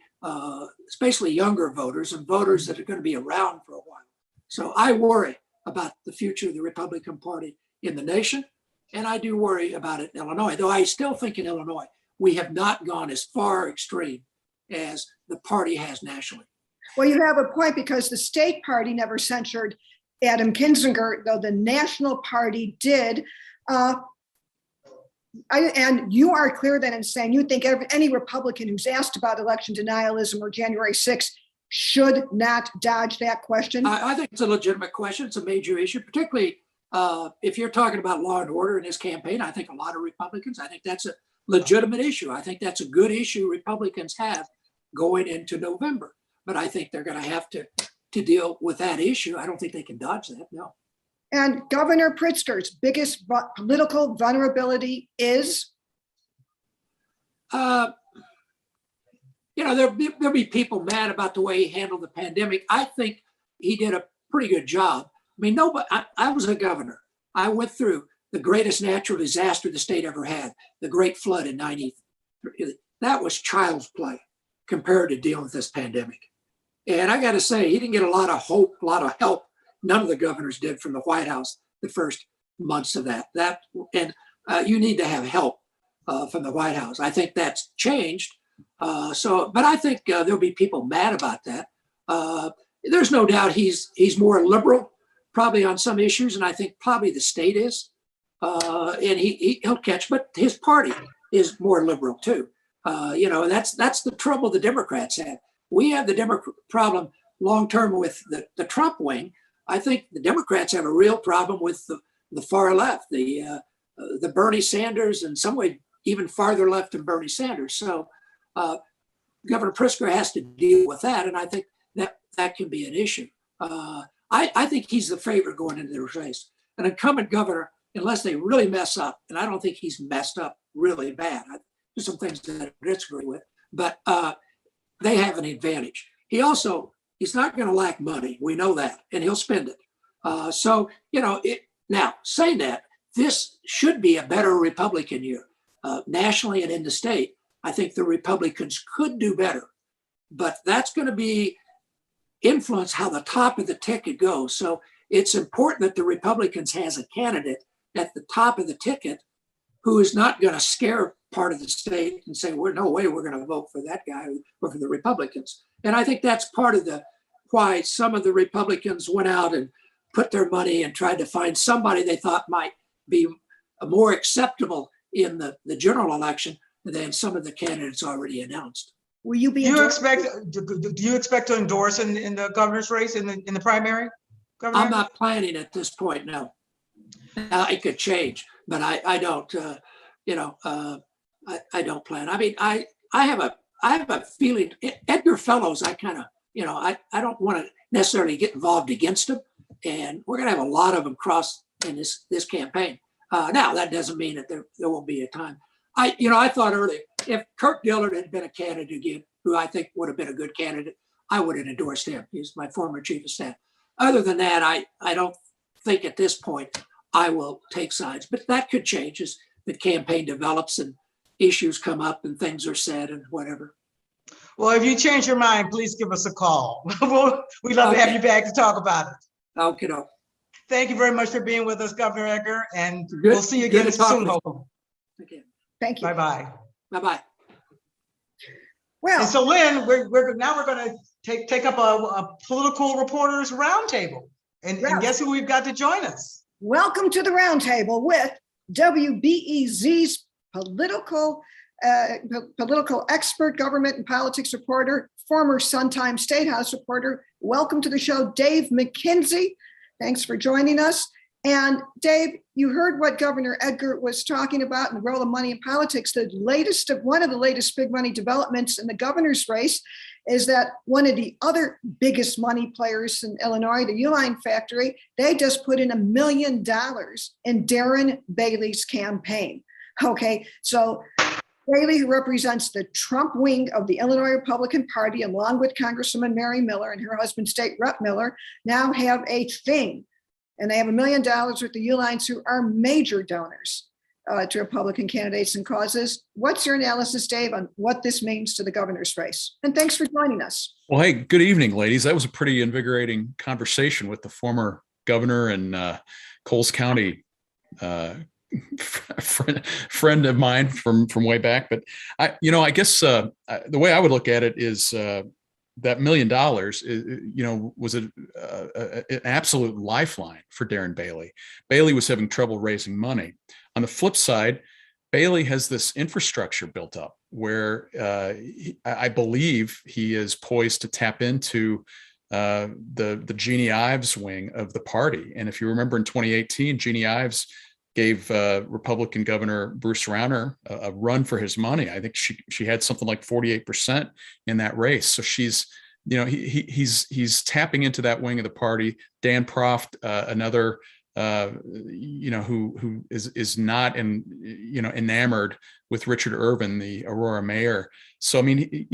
especially younger voters and voters that are going to be around for a while. So I worry about the future of the Republican Party in the nation, and I do worry about it in Illinois, though I still think in Illinois, we have not gone as far extreme as the party has nationally. Well, you have a point, because the state party never censured Adam Kinzinger, though the national party did. And you are clear then in saying you think any Republican who's asked about election denialism or January 6th should not dodge that question? I think it's a legitimate question. It's a major issue, particularly if you're talking about law and order in this campaign. I think a lot of Republicans, I think that's a legitimate issue. I think that's a good issue Republicans have going into November. But I think they're going to have to deal with that issue. I don't think they can dodge that, no. And Governor Pritzker's biggest political vulnerability is? There'll be people mad about the way he handled the pandemic. I think he did a pretty good job. I mean, I was a governor. I went through the greatest natural disaster the state ever had, the Great Flood in 93. That was child's play compared to dealing with this pandemic. And I got to say, he didn't get a lot of hope, a lot of help. None of the governors did from the White House the first months of that. You need to have help from the White House. I think that's changed. But I think there'll be people mad about that. There's no doubt he's more liberal, probably on some issues, and I think probably the state is. And he'll catch, but his party is more liberal too. That's the trouble the Democrats have. We have the Democrat problem long term with the Trump wing. I think the Democrats have a real problem with the far left, the Bernie Sanders, and some way even farther left than Bernie Sanders. So Governor Pritzker has to deal with that, and I think that can be an issue. I think he's the favorite going into the race. An incumbent governor unless they really mess up, and I don't think he's messed up really bad. There's some things that I disagree with, but they have an advantage. He's not going to lack money. We know that, and he'll spend it. So, now saying that, this should be a better Republican year. Nationally and in the state, I think the Republicans could do better, but that's going to influence how the top of the ticket goes. So it's important that the Republicans has a candidate at the top of the ticket who is not going to scare part of the state and say, no way we're going to vote for that guy or for the Republicans. And I think that's part of why some of the Republicans went out and put their money and tried to find somebody they thought might be more acceptable in the general election than some of the candidates already announced. Will you be? Do you expect to endorse in the governor's race in the primary? Governor? I'm not planning at this point. No, it could change, but I don't. I don't plan. I mean, I have a feeling. Edgar Fellows, I kind of, I don't want to necessarily get involved against him, and we're going to have a lot of them cross in this campaign. Now that doesn't mean that there won't be a time. I thought earlier, if Kirk Dillard had been a candidate again, who I think would have been a good candidate, I would have endorsed him. He's my former chief of staff. Other than that, I don't think at this point I will take sides, but that could change as the campaign develops and issues come up and things are said and whatever. Well, if you change your mind, please give us a call. We'd love to have you back to talk about it. Okay. Thank you very much for being with us, Governor Edgar, and we'll see you again soon. Okay. Thank you. Bye-bye. Bye-bye. And Well, so, Lynn, we're going to take up a political reporters roundtable, and guess who we've got to join us? welcome to the roundtable with WBEZ's political expert, government and politics reporter, former Sun-Times State House reporter. Welcome to the show, Dave McKinney. Thanks for joining us. And Dave, you heard what Governor Edgar was talking about and the role of money in politics. One of the latest big money developments in the governor's race is that one of the other biggest money players in Illinois, the Uline factory, they just put in $1 million in Darren Bailey's campaign. Okay, so Bailey, who represents the Trump wing of the Illinois Republican Party, along with Congresswoman Mary Miller and her husband, State Rep Miller, now have a thing. And they have $1 million with the Ulines, who are major donors to Republican candidates and causes. What's your analysis, Dave, on what this means to the governor's race? And thanks for joining us. Well, hey, good evening, ladies. That was a pretty invigorating conversation with the former governor and Coles County friend of mine from way back. But I guess the way I would look at it is that $1 million, was an absolute lifeline for Darren Bailey. Bailey was having trouble raising money. On the flip side, Bailey has this infrastructure built up where I believe he is poised to tap into the Jeannie Ives wing of the party. And if you remember in 2018, Jeannie Ives gave Republican Governor Bruce Rauner a run for his money. I think she had something like 48% in that race. So she's, he's tapping into that wing of the party. Dan Proft, another, who is not enamored with Richard Irvin, the Aurora mayor. So I mean,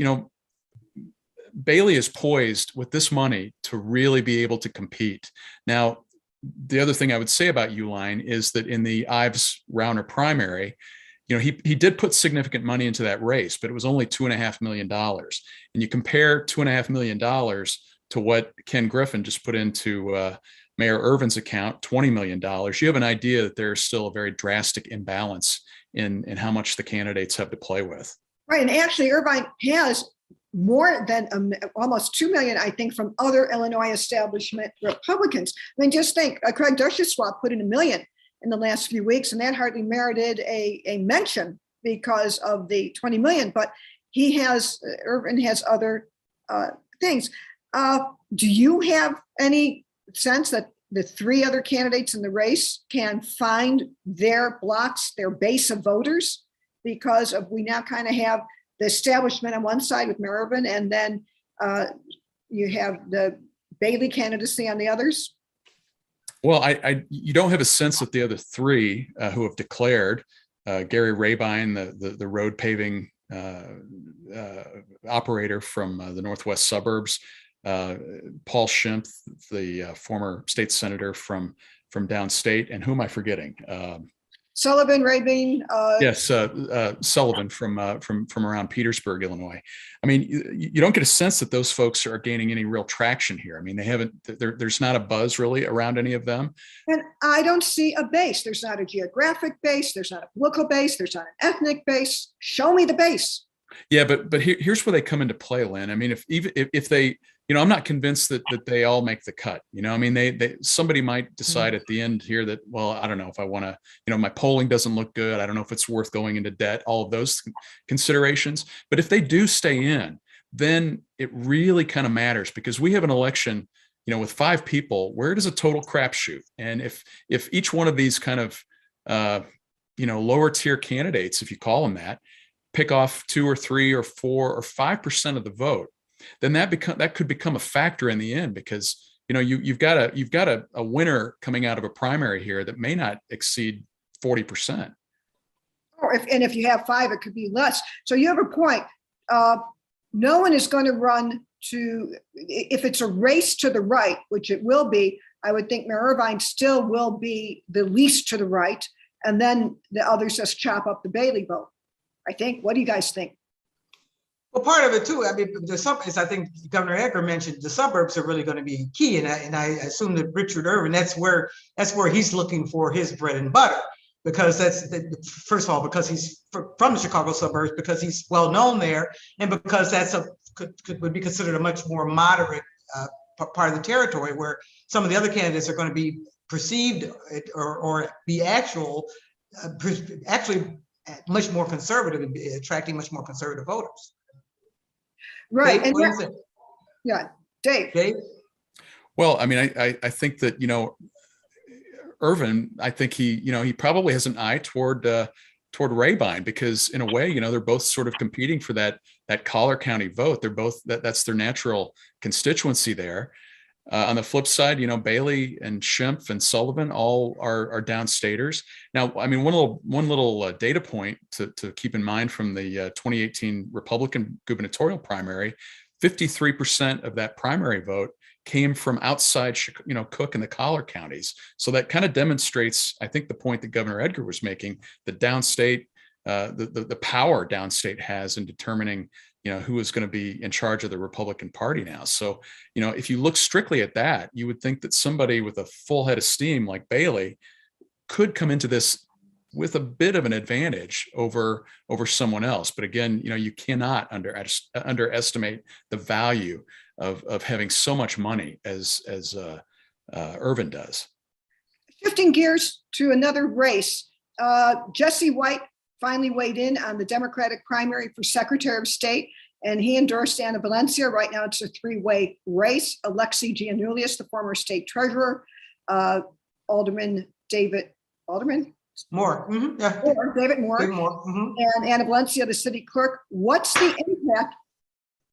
Bailey is poised with this money to really be able to compete. Now, the other thing I would say about Uline is that in the Ives Rauner primary, he did put significant money into that race, but it was only $2.5 million. And you compare $2.5 million to what Ken Griffin just put into Mayor Irvin's account, $20 million. You have an idea that there's still a very drastic imbalance in how much the candidates have to play with. Right, and actually Irvine has more than almost 2 million, I think, from other Illinois establishment Republicans. I mean, just think, Craig Duchessois put in $1 million in the last few weeks, and that hardly merited a mention because of the 20 million, but Irvin has other things. Do you have any sense that the three other candidates in the race can find their blocks, their base of voters? Because we now kind of have the establishment on one side with Mayor Irvin, and then you have the Bailey candidacy on the others? Well, you don't have a sense that the other three who have declared, Gary Rabine, the road paving operator from the northwest suburbs, Paul Schimpf, the former state senator from downstate, and who am I forgetting? Sullivan, Rabin. Yes, Sullivan from around Petersburg, Illinois. I mean, you don't get a sense that those folks are gaining any real traction here. I mean, they haven't. There's not a buzz really around any of them. And I don't see a base. There's not a geographic base. There's not a political base. There's not an ethnic base. Show me the base. Yeah, but here's where they come into play, Lynn. I mean, if they, I'm not convinced that they all make the cut. I mean, somebody might decide at the end here that, well, I don't know if I want to, my polling doesn't look good. I don't know if it's worth going into debt, all of those considerations. But if they do stay in, then it really kind of matters, because we have an election, with 5 people where it is a total crapshoot. And if each one of these kind of, lower tier candidates, if you call them that, pick off 2 or 3 or 4 or 5% of the vote, then that could become a factor in the end, because you've got a winner coming out of a primary here that may not exceed 40%. Or if you have 5, it could be less. So you have a point. No one is going to run if it's a race to the right, which it will be. I would think Mayor Irvine still will be the least to the right, and then the others just chop up the Bailey vote, I think. What do you guys think? Well, part of it too, I mean, I think Governor Edgar mentioned the suburbs are really going to be key. And I assume that Richard Irvin, that's where he's looking for his bread and butter, because first of all, because he's from the Chicago suburbs, because he's well known there, and because would be considered a much more moderate part of the territory, where some of the other candidates are going to be perceived or be actually much more conservative and attracting much more conservative voters. Right. Dave, And yeah, Dave. Well, I mean, I think that, Irvin, I think he probably has an eye toward Rabine, because in a way, they're both sort of competing for that Collier County vote. They're both, that's their natural constituency there. On the flip side, Bailey and Schimpf and Sullivan all are downstaters. Now, I mean, one little data point to keep in mind from the 2018 Republican gubernatorial primary, 53% of that primary vote came from outside, Cook and the Collier counties. So that kind of demonstrates, I think, the point that Governor Edgar was making, the downstate, the power downstate has in determining who is going to be in charge of the Republican Party now. So, if you look strictly at that, you would think that somebody with a full head of steam like Bailey could come into this with a bit of an advantage over someone else. But again, you cannot underestimate the value of having so much money as Irvin does. Shifting gears to another race, Jesse White finally weighed in on the Democratic primary for Secretary of State, and he endorsed Ana Valencia. Right now, it's a 3-way race. Alexi Giannoulias, the former state treasurer, Alderman David Moore, yeah. David Moore, and Ana Valencia, the city clerk. What's the impact,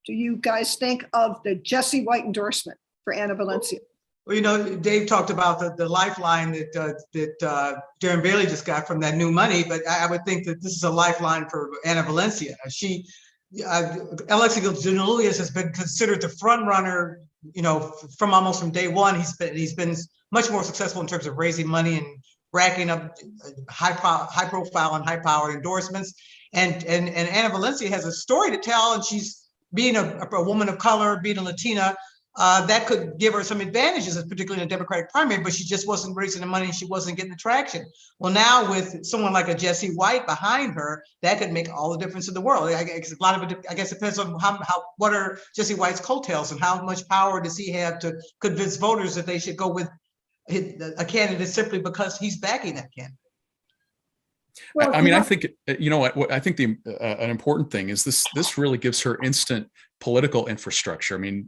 do you guys think, of the Jesse White endorsement for Ana Valencia? Well, Dave talked about the lifeline that Darren Bailey just got from that new money, but I would think that this is a lifeline for Ana Valencia. Alexi Giannoulias has been considered the front runner, from day one. He's been much more successful in terms of raising money and racking up high profile and high powered endorsements. And Ana Valencia has a story to tell, and she's being a woman of color, being a Latina. That could give her some advantages, particularly in the Democratic primary, but she just wasn't raising the money and she wasn't getting the traction. Well, now with someone like a Jesse White behind her, that could make all the difference in the world. I guess a lot of it, depends on what are Jesse White's coattails and how much power does he have to convince voters that they should go with a candidate simply because he's backing that candidate. Well, I mean, I think, I think an important thing is this really gives her instant political infrastructure. I mean,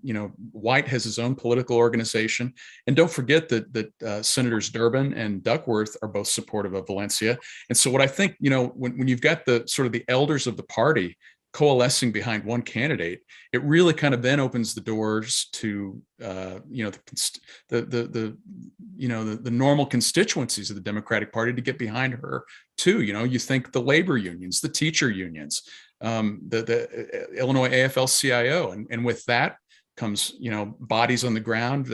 White has his own political organization, and don't forget that Senators Durbin and Duckworth are both supportive of Valencia. And so what I think, when you've got the sort of the elders of the party coalescing behind one candidate, it really kind of then opens the doors to the normal constituencies of the Democratic Party to get behind her too. You think the labor unions, the teacher unions, the Illinois AFL-CIO, and with that comes bodies on the ground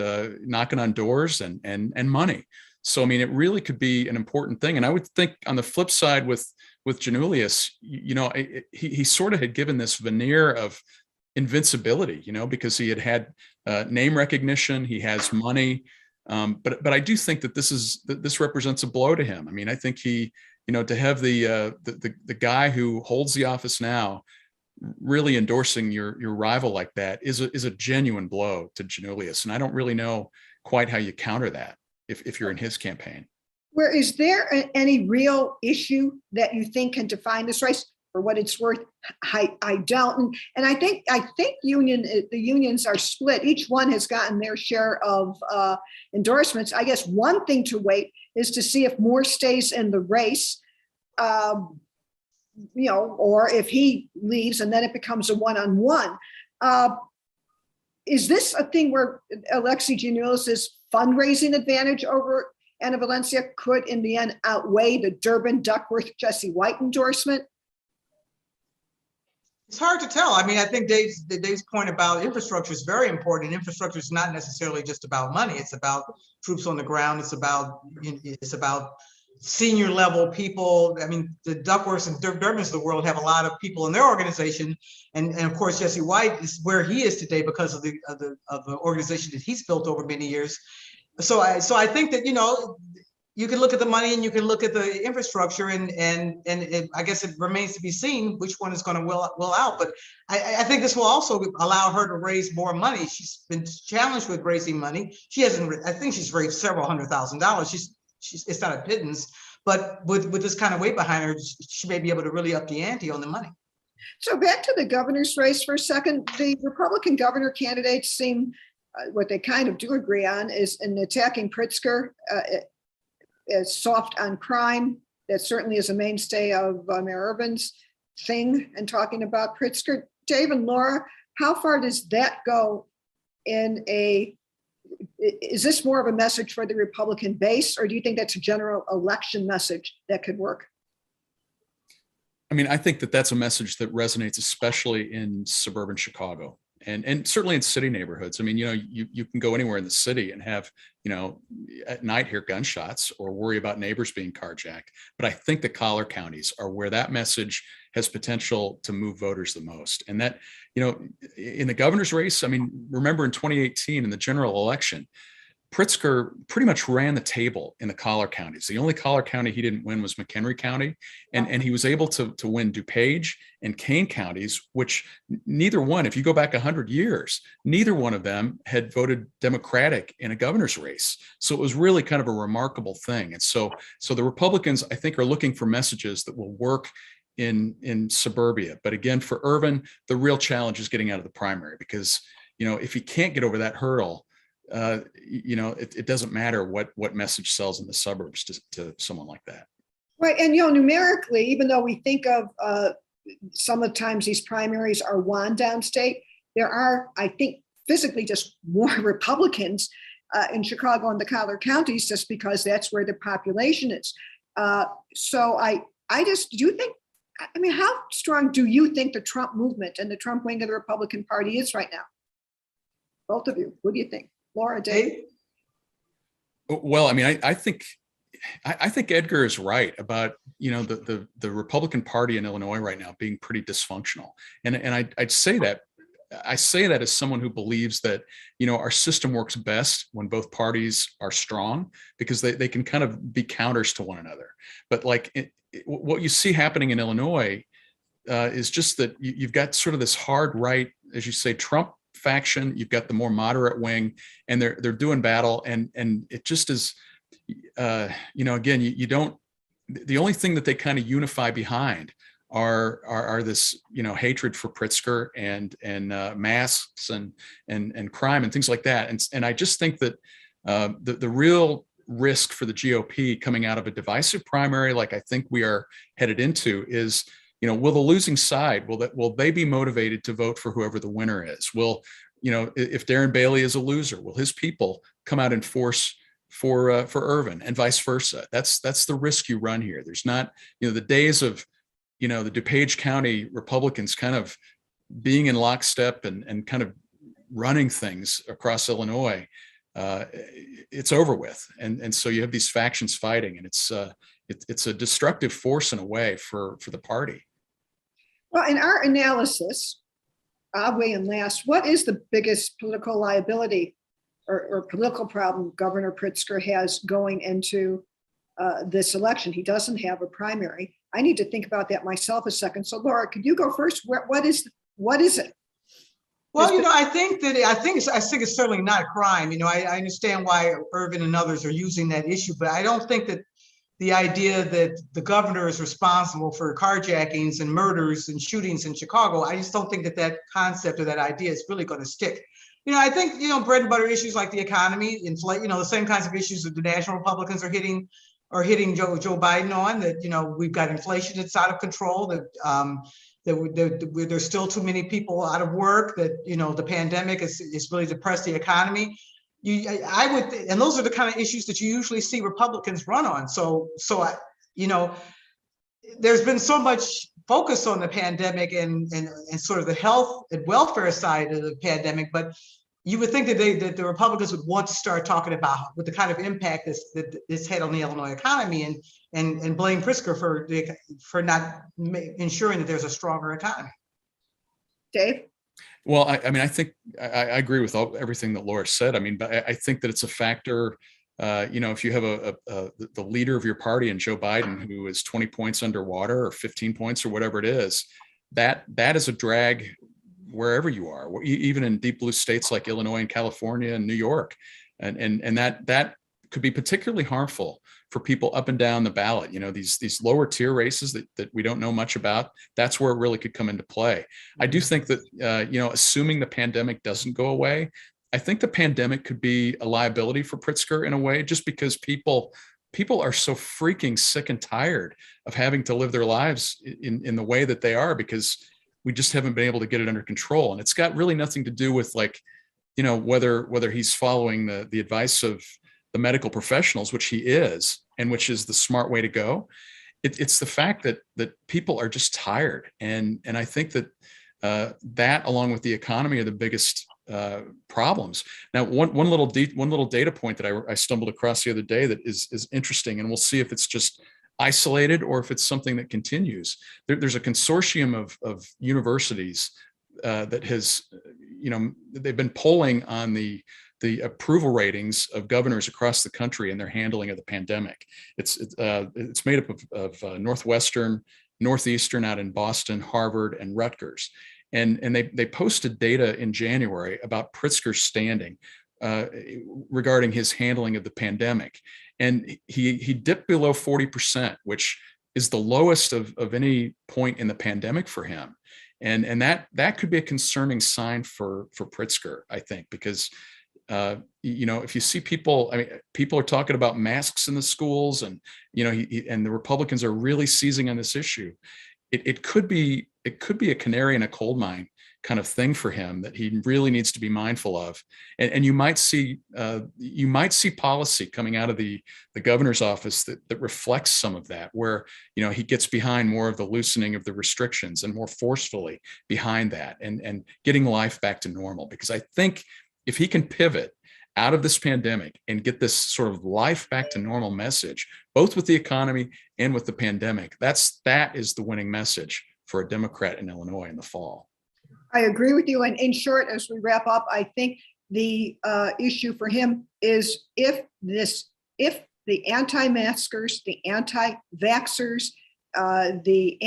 knocking on doors and money. So I mean, it really could be an important thing. And I would think on the flip side with Giannoulias, he sort of had given this veneer of invincibility, because he had name recognition, he has money, but I do think that this represents a blow to him. I mean, I think he, to have the guy who holds the office now really endorsing your rival like that is a genuine blow to Giannoulias, and I don't really know quite how you counter that if you're in his campaign. Where is there any real issue that you think can define this race? For what it's worth, I don't. And I think the unions are split. Each one has gotten their share of endorsements. I guess one thing to wait is to see if Moore stays in the race, or if he leaves and then it becomes a one-on-one. Is this a thing where Alexi Giannoulias' fundraising advantage over Anna Valencia could in the end outweigh the Durbin, Duckworth, Jesse White endorsement? It's hard to tell. I mean, I think Dave's point about infrastructure is very important. Infrastructure is not necessarily just about money. It's about troops on the ground. It's about senior level people. I mean, the Duckworths and Durbins of the world have a lot of people in their organization, and of course Jesse White is where he is today because of the organization that he's built over many years. So I think that you can look at the money and you can look at the infrastructure, and I guess it remains to be seen which one is going to will out. But I think this will also allow her to raise more money. She's been challenged with raising money. She hasn't. I think she's raised several $100,000. It's not a pittance, but with this kind of weight behind her, she may be able to really up the ante on the money. So back to the governor's race for a second. The Republican governor candidates seem, what they kind of do agree on is in attacking Pritzker as soft on crime. That certainly is a mainstay of Mayor Irvin's thing, and talking about Pritzker. Dave and Laura, how far does that go is this more of a message for the Republican base, or do you think that's a general election message that could work? I mean, I think that that's a message that resonates, especially in suburban Chicago and certainly in city neighborhoods. I mean, you can go anywhere in the city and have, at night hear gunshots or worry about neighbors being carjacked. But I think the collar counties are where that message has potential to move voters the most. And that, in the governor's race, I mean, remember in 2018 in the general election, Pritzker pretty much ran the table in the collar counties. The only collar county he didn't win was McKinney County. And he was able to win DuPage and Kane counties, which neither one, if you go back 100 years, neither one of them had voted Democratic in a governor's race. So it was really kind of a remarkable thing. And so the Republicans, I think, are looking for messages that will work in suburbia. But again, for Irvin, the real challenge is getting out of the primary, because, if he can't get over that hurdle, it doesn't matter what message sells in the suburbs to someone like that. Right. And, numerically, even though we think of sometimes these primaries are won downstate, there are, I think, physically just more Republicans in Chicago and the collar counties, just because that's where the population is. So I just, do you think, I mean, how strong do you think the Trump movement and the Trump wing of the Republican Party is right now? Both of you, what do you think? Laura, Dave? Well, I mean, I think Edgar is right about, the Republican Party in Illinois right now being pretty dysfunctional. And I'd say that. I say that as someone who believes that, our system works best when both parties are strong, because they can kind of be counters to one another. But what you see happening in Illinois is just that you've got sort of this hard right, as you say, Trump faction. You've got the more moderate wing, and they're doing battle, and it just is, again, you don't. The only thing that they kind of unify behind are this hatred for Pritzker and masks and crime and things like that. And I just think that the real risk for the GOP coming out of a divisive primary, like I think we are headed into, is will the losing side, will they be motivated to vote for whoever the winner is? If Darren Bailey is a loser, will his people come out in force for Irvin, and vice versa? That's the risk you run here. There's not, the days of, the DuPage County Republicans kind of being in lockstep and kind of running things across Illinois. It's over with, and so you have these factions fighting, and it's a destructive force in a way for the party. Well, in our analysis, odd way and last, what is the biggest political liability or political problem Governor Pritzker has going into this election? He doesn't have a primary. I need to think about that myself a second. So Laura, could you go first? What is it? Well, I think it's certainly not a crime. I understand why Irvin and others are using that issue, but I don't think that the idea that the governor is responsible for carjackings and murders and shootings in Chicago, I just don't think that concept or that idea is really going to stick. I think, bread and butter issues like the economy, the same kinds of issues that the national Republicans are hitting Joe Biden on, that, we've got inflation that's out of control, that there's still too many people out of work, that, the pandemic is really depressed the economy. And those are the kind of issues that you usually see Republicans run on. So there's been so much focus on the pandemic and sort of the health and welfare side of the pandemic, but you would think that the Republicans would want to start talking about what the kind of impact this had on the Illinois economy and blame Pritzker for not ensuring that there's a stronger economy. Dave? Well, I think I agree with everything that Laura said. But I think that it's a factor. If you have the leader of your party in Joe Biden, who is 20 points underwater or 15 points or whatever it is, that is a drag wherever you are, even in deep blue states like Illinois and California and New York, and that could be particularly harmful for people up and down the ballot. These lower tier races that we don't know much about, that's where it really could come into play. I do think that, assuming the pandemic doesn't go away, I think the pandemic could be a liability for Pritzker in a way, just because people are so freaking sick and tired of having to live their lives in the way that they are, because we just haven't been able to get it under control. And it's got really nothing to do with whether he's following the advice of the medical professionals, which he is, and which is the smart way to go. It's the fact that people are just tired. And I think that that, along with the economy, are the biggest problems. Now, one little data point that I stumbled across the other day that is interesting, and we'll see if it's just isolated or if it's something that continues. There's a consortium of universities that has, they've been polling on the approval ratings of governors across the country and their handling of the pandemic. It's made up of Northwestern, Northeastern out in Boston, Harvard, and Rutgers. And they posted data in January about Pritzker's standing regarding his handling of the pandemic. And he dipped below 40%, which is the lowest of any point in the pandemic for him. And that could be a concerning sign for Pritzker, I think, because if you see people, people are talking about masks in the schools, and and the Republicans are really seizing on this issue. It could be a canary in a coal mine kind of thing for him that he really needs to be mindful of. And you might see policy coming out of the governor's office that reflects some of that, where he gets behind more of the loosening of the restrictions and more forcefully behind that, and getting life back to normal. Because I think if he can pivot out of this pandemic and get this sort of life back to normal message, both with the economy and with the pandemic, that is the winning message for a Democrat in Illinois in the fall. I agree with you. And in short, as we wrap up, I think the issue for him is if the anti-maskers, the anti-vaxxers, the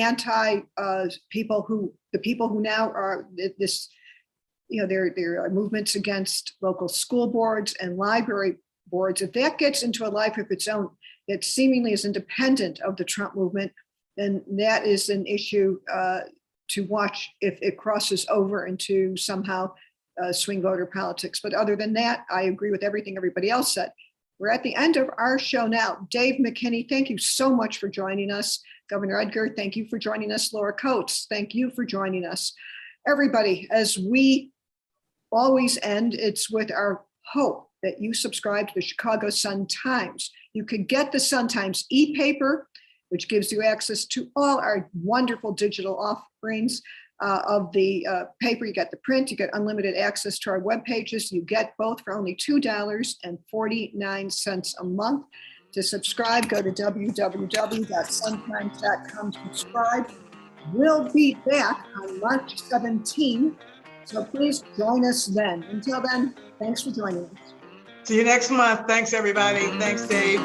people who now are this, there are movements against local school boards and library boards. If that gets into a life of its own, that seemingly is independent of the Trump movement, then that is an issue to watch if it crosses over into somehow swing voter politics. But other than that, I agree with everything everybody else said. We're at the end of our show now. Dave McKinney, thank you so much for joining us. Governor Edgar, thank you for joining us. Laura Coates, thank you for joining us. Everybody, as we always end, it's with our hope that you subscribe to the Chicago Sun-Times. You could get the Sun-Times e-paper, which gives you access to all our wonderful digital offerings of the paper. You get the print, you get unlimited access to our web pages. You get both for only $2.49 a month. To subscribe, go to www.suntimes.com to subscribe. We'll be back on March 17, so please join us then. Until then, thanks for joining us. See you next month. Thanks, everybody. Thanks, Dave.